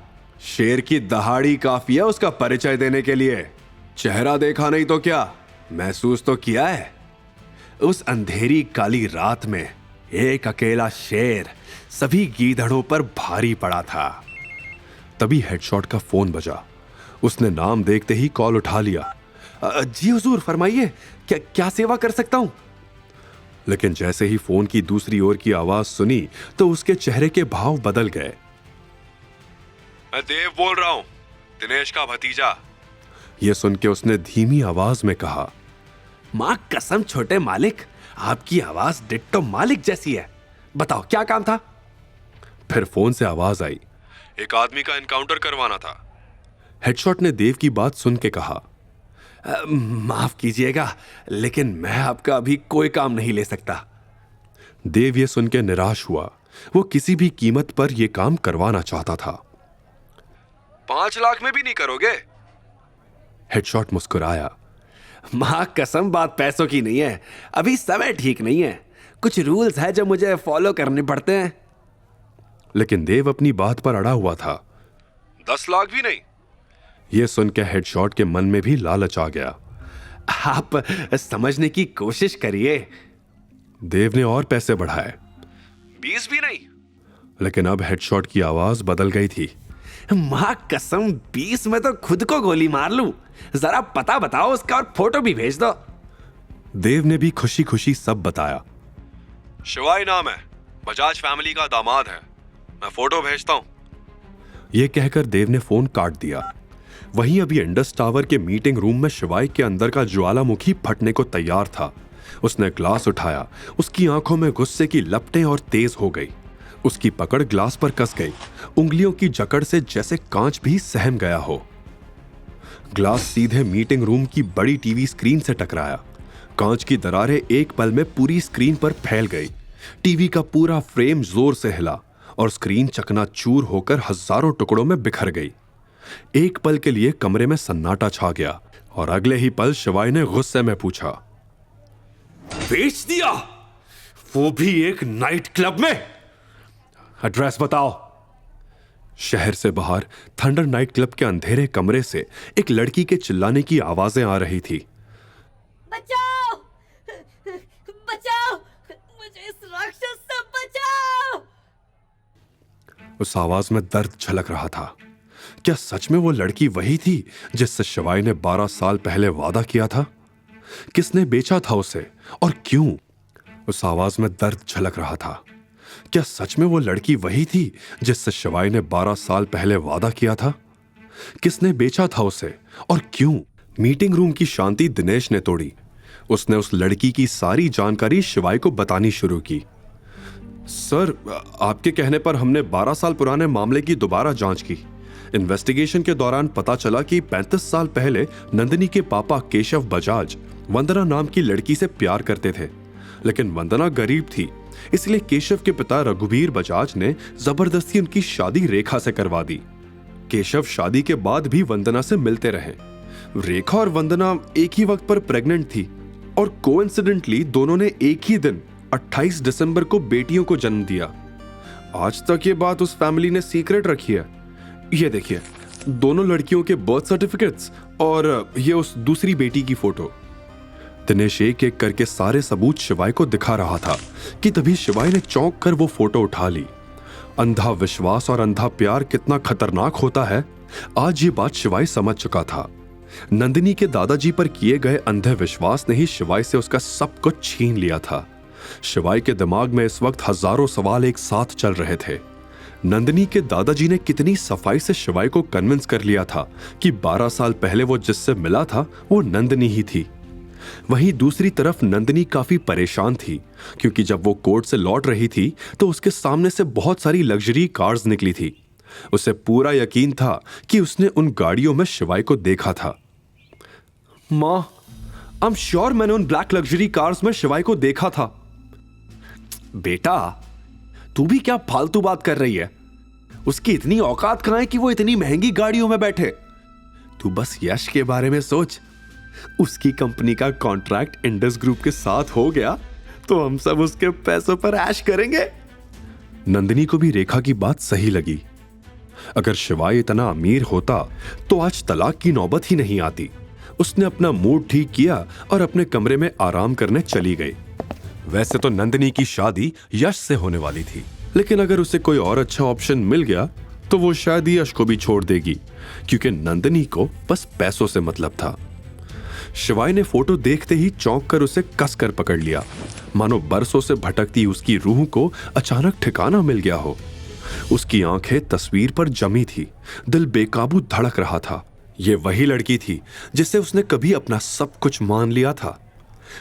शेर की दहाड़ी काफी है उसका परिचय देने के लिए। चेहरा देखा नहीं तो क्या, महसूस तो किया है। उस अंधेरी काली रात में एक अकेला शेर सभी गीदड़ों पर भारी पड़ा था। तभी हेडशॉट का फोन बजा। उसने नाम देखते ही कॉल उठा लिया। जी हुजूर, फरमाइए, क्या सेवा कर सकता हूं? लेकिन जैसे ही फोन की दूसरी ओर की आवाज सुनी तो उसके चेहरे के भाव बदल गए। मैं देव बोल रहा हूं, दिनेश का भतीजा। यह सुन के उसने धीमी आवाज में कहा। मां कसम छोटे मालिक, आपकी आवाज डिट्टो मालिक जैसी है। बताओ क्या काम था? फिर फोन से आवाज आई। एक आदमी का एनकाउंटर करवाना था। हेडशॉट ने देव की बात सुन के कहा, माफ कीजिएगा, लेकिन मैं आपका अभी कोई काम नहीं ले सकता। देव ये सुन के निराश हुआ। वो किसी भी कीमत पर यह काम करवाना चाहता था। 5 लाख में भी नहीं करोगे? हेडशॉट मुस्कुराया। मां कसम, बात पैसों की नहीं है, अभी समय ठीक नहीं है। कुछ रूल्स है जो मुझे फॉलो करने पड़ते हैं। लेकिन देव अपनी बात पर अड़ा हुआ था। 10 लाख भी नहीं? यह सुन के हेडशॉट के मन में भी लालच आ गया। आप समझने की कोशिश करिए। देव ने और पैसे बढ़ाए। 20 भी नहीं? लेकिन अब हेडशॉट की आवाज बदल गई थी। मां कसम, 20 में तो खुद को गोली मार लूं। जरा पता बताओ उसका और फोटो भी भेज दो। देव ने भी खुशी खुशी सब बताया। शिवाई नाम है, बजाज फैमिली का दामाद है, मैं फोटो भेजता हूं। यह कहकर देव ने फोन काट दिया। वहीं अभी इंडस टावर के मीटिंग रूम में शिवाई के अंदर का ज्वालामुखी फटने को तैयार था। उसने ग्लास उठाया। उसकी आंखों में गुस्से की लपटें और तेज हो गई। उसकी पकड़ ग्लास पर कस गई। उंगलियों की जकड़ से जैसे कांच भी सहम गया हो। ग्लास सीधे मीटिंग रूम की बड़ी टीवी स्क्रीन से टकराया। कांच की दरारें एक पल में पूरी स्क्रीन पर फैल गई। टीवी का पूरा फ्रेम जोर से हिला और स्क्रीन चकनाचूर होकर हजारों टुकड़ों में बिखर गई। एक पल के लिए कमरे में सन्नाटा छा गया और अगले ही पल शिवाय ने गुस्से में पूछा, बेच दिया? वो भी एक नाइट क्लब में? एड्रेस बताओ। शहर से बाहर थंडर नाइट क्लब के अंधेरे कमरे से एक लड़की के चिल्लाने की आवाजें आ रही थी। बचाओ, बचाओ, मुझे इस राक्षस से बचाओ। उस आवाज में दर्द झलक रहा था। क्या सच में वो लड़की वही थी जिससे शिवाय ने 12 साल पहले वादा किया था? किसने बेचा था उसे और क्यों? उस आवाज में दर्द झलक रहा था। क्या सच में वो लड़की वही थी जिससे शिवाय ने 12 साल पहले वादा किया था? किसने बेचा था उसे और क्यों? मीटिंग रूम की शांति दिनेश ने तोड़ी। उसने उस लड़की की सारी जानकारी शिवाय को बतानी शुरू की। सर, आपके कहने पर हमने 12 साल पुराने मामले की दोबारा जांच की। इन्वेस्टिगेशन के दौरान पता चला कि 35 साल पहले नंदिनी के पापा केशव बजाज वंदना नाम की लड़की से प्यार करते थे, लेकिन वंदना गरीब थी, इसलिए केशव के पिता रघुवीर बजाज ने जबरदस्ती उनकी शादी रेखा से करवा दी। केशव शादी के बाद भी वंदना से मिलते रहे। रेखा और वंदना एक ही वक्त पर प्रेग्नेंट थी और कोइंसिडेंटली दोनों ने एक ही दिन 28 दिसंबर को बेटियों को जन्म दिया। आज तक ये बात उस फैमिली ने सीक्रेट रखी है। ये देखिए, दोनों लड़कियों के बर्थ सर्टिफिकेट्स और ये उस दूसरी बेटी की फोटो। दिनेश एक एक करके सारे सबूत शिवाय को दिखा रहा था कि तभी शिवाय ने चौंक कर वो फोटो उठा ली। अंधा विश्वास और अंधा प्यार कितना खतरनाक होता है, आज ये बात शिवाय समझ चुका था। नंदिनी के दादाजी पर किए गए अंधे विश्वास ने ही शिवाय से उसका सब कुछ छीन लिया था। शिवाय के दिमाग में इस वक्त हजारों सवाल एक साथ चल रहे थे। नंदिनी के दादाजी ने कितनी सफाई से शिवाय को कन्विंस कर लिया था कि 12 साल पहले वो जिससे मिला था वो नंदिनी ही थी। वहीं दूसरी तरफ नंदिनी काफी परेशान थी, क्योंकि जब वो कोर्ट से लौट रही थी तो उसके सामने से बहुत सारी लग्जरी कार्स निकली थी। उसे पूरा यकीन था कि उसने उन गाड़ियों में शिवाय को देखा था। मां, आई एम श्योर मैंने उन ब्लैक लग्जरी कार्स में शिवाय को देखा था। बेटा, तू भी क्या फालतू बात कर रही है? उसकी इतनी औकात कहां है कि वो इतनी महंगी गाड़ियों में बैठे? तू बस यश के बारे में सोच। उसकी कंपनी का कॉन्ट्रैक्ट इंडस ग्रुप के साथ हो गया तो हम सब उसके पैसों पर ऐश करेंगे। नंदिनी को भी रेखा की बात सही लगी। अगर शिवाय इतना अमीर होता तो आज तलाक की नौबत ही नहीं आती। उसने अपना मूड ठीक किया और अपने कमरे में आराम करने चली गई। वैसे तो नंदिनी की शादी यश से होने वाली थी, लेकिन अगर उसे कोई और अच्छा ऑप्शन मिल गया तो वो शायद यश को भी छोड़ देगी, क्योंकि नंदिनी को बस पैसों से मतलब था। शिवाय ने फोटो देखते ही चौंक कर उसे कसकर पकड़ लिया, मानो बरसों से भटकती उसकी रूह को अचानक ठिकाना मिल गया हो। उसकी आंखें तस्वीर पर जमी थी, दिल बेकाबू धड़क रहा था। ये वही लड़की थी जिसे उसने कभी अपना सब कुछ मान लिया था।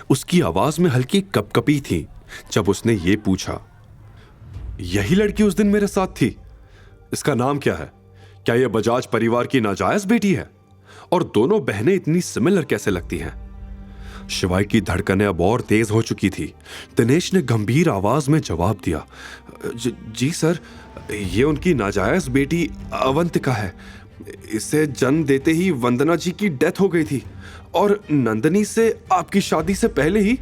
उसकी आवाज में हल्की कपकपी थी जब उसने ये पूछा, यही लड़की उस दिन मेरे साथ थी? इसका नाम क्या है? क्या यह बजाज परिवार की नाजायज बेटी है? और दोनों बहनें इतनी सिमिलर कैसे लगती हैं? शिवाय की धड़कनें अब और तेज हो चुकी थी। दिनेश ने गंभीर आवाज में जवाब दिया, जी सर, ये उनकी नाजायज बेटी अवंतिका है। इसे जन्म देते ही वंदना जी की डेथ हो गई थी और नंदिनी से आपकी शादी से पहले ही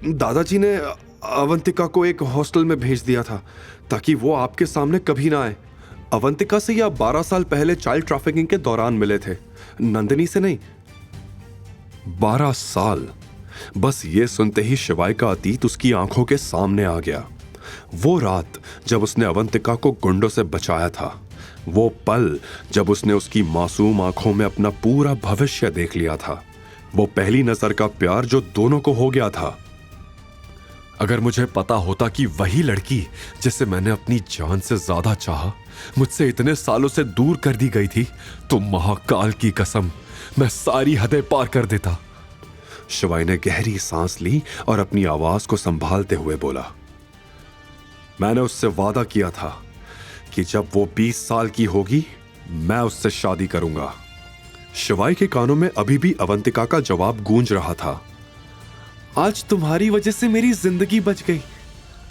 दादाजी ने अवंतिका को एक हॉस्टल में भेज दिया था ताकि वो आपके सामने कभी ना आए। अवंतिका से या 12 साल पहले चाइल्ड ट्रैफिकिंग के दौरान मिले थे, नंदिनी से नहीं। 12 साल। बस ये सुनते ही शिवाय का अतीत उसकी आंखों के सामने आ गया। वो रात जब उसने अवंतिका को गुंडों से बचाया था, वो पल जब उसने उसकी मासूम आंखों में अपना पूरा भविष्य देख लिया था, वो पहली नजर का प्यार जो दोनों को हो गया था। अगर मुझे पता होता कि वही लड़की जिसे मैंने अपनी जान से ज्यादा चाहा मुझसे इतने सालों से दूर कर दी गई थी, तो महाकाल की कसम मैं सारी हदें पार कर देता। शिवाय ने गहरी सांस ली और अपनी आवाज को संभालते हुए बोला, मैंने उससे वादा किया था कि जब वो 20 साल की होगी मैं उससे शादी करूंगा। शिवाय के कानों में अभी भी अवंतिका का जवाब गूंज रहा था, आज तुम्हारी वजह से मेरी जिंदगी बच गई।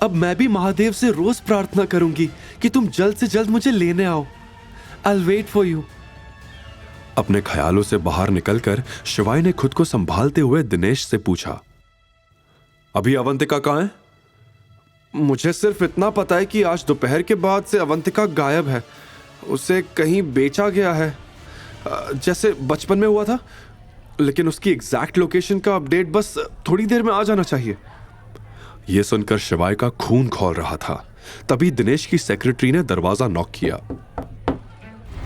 अब मैं भी महादेव से रोज प्रार्थना करूंगी कि तुम जल्द से जल्द मुझे लेने आओ। I'll wait for you. अपने ख्यालों से बाहर निकलकर शिवाय ने खुद को संभालते हुए दिनेश से पूछा, अभी अवंतिका कहाँ है? मुझे सिर्फ इतना पता है कि आज दोपहर के बाद से अवंतिका गायब है। उसे कहीं बेचा गया है, जैसे बचपन में हुआ था। लेकिन उसकी एग्जैक्ट लोकेशन का अपडेट बस थोड़ी देर में आ जाना चाहिए। यह सुनकर शिवाय का खून खौल रहा था। तभी दिनेश की सेक्रेटरी ने दरवाजा नॉक किया।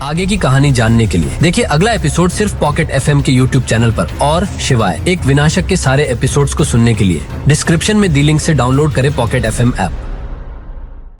आगे की कहानी जानने के लिए देखिए अगला एपिसोड सिर्फ पॉकेट एफएम के यूट्यूब चैनल पर। और शिवाय एक विनाशक के सारे एपिसोड्स को सुनने के लिए डिस्क्रिप्शन में दी लिंक से डाउनलोड करें पॉकेट एफएम ऐप।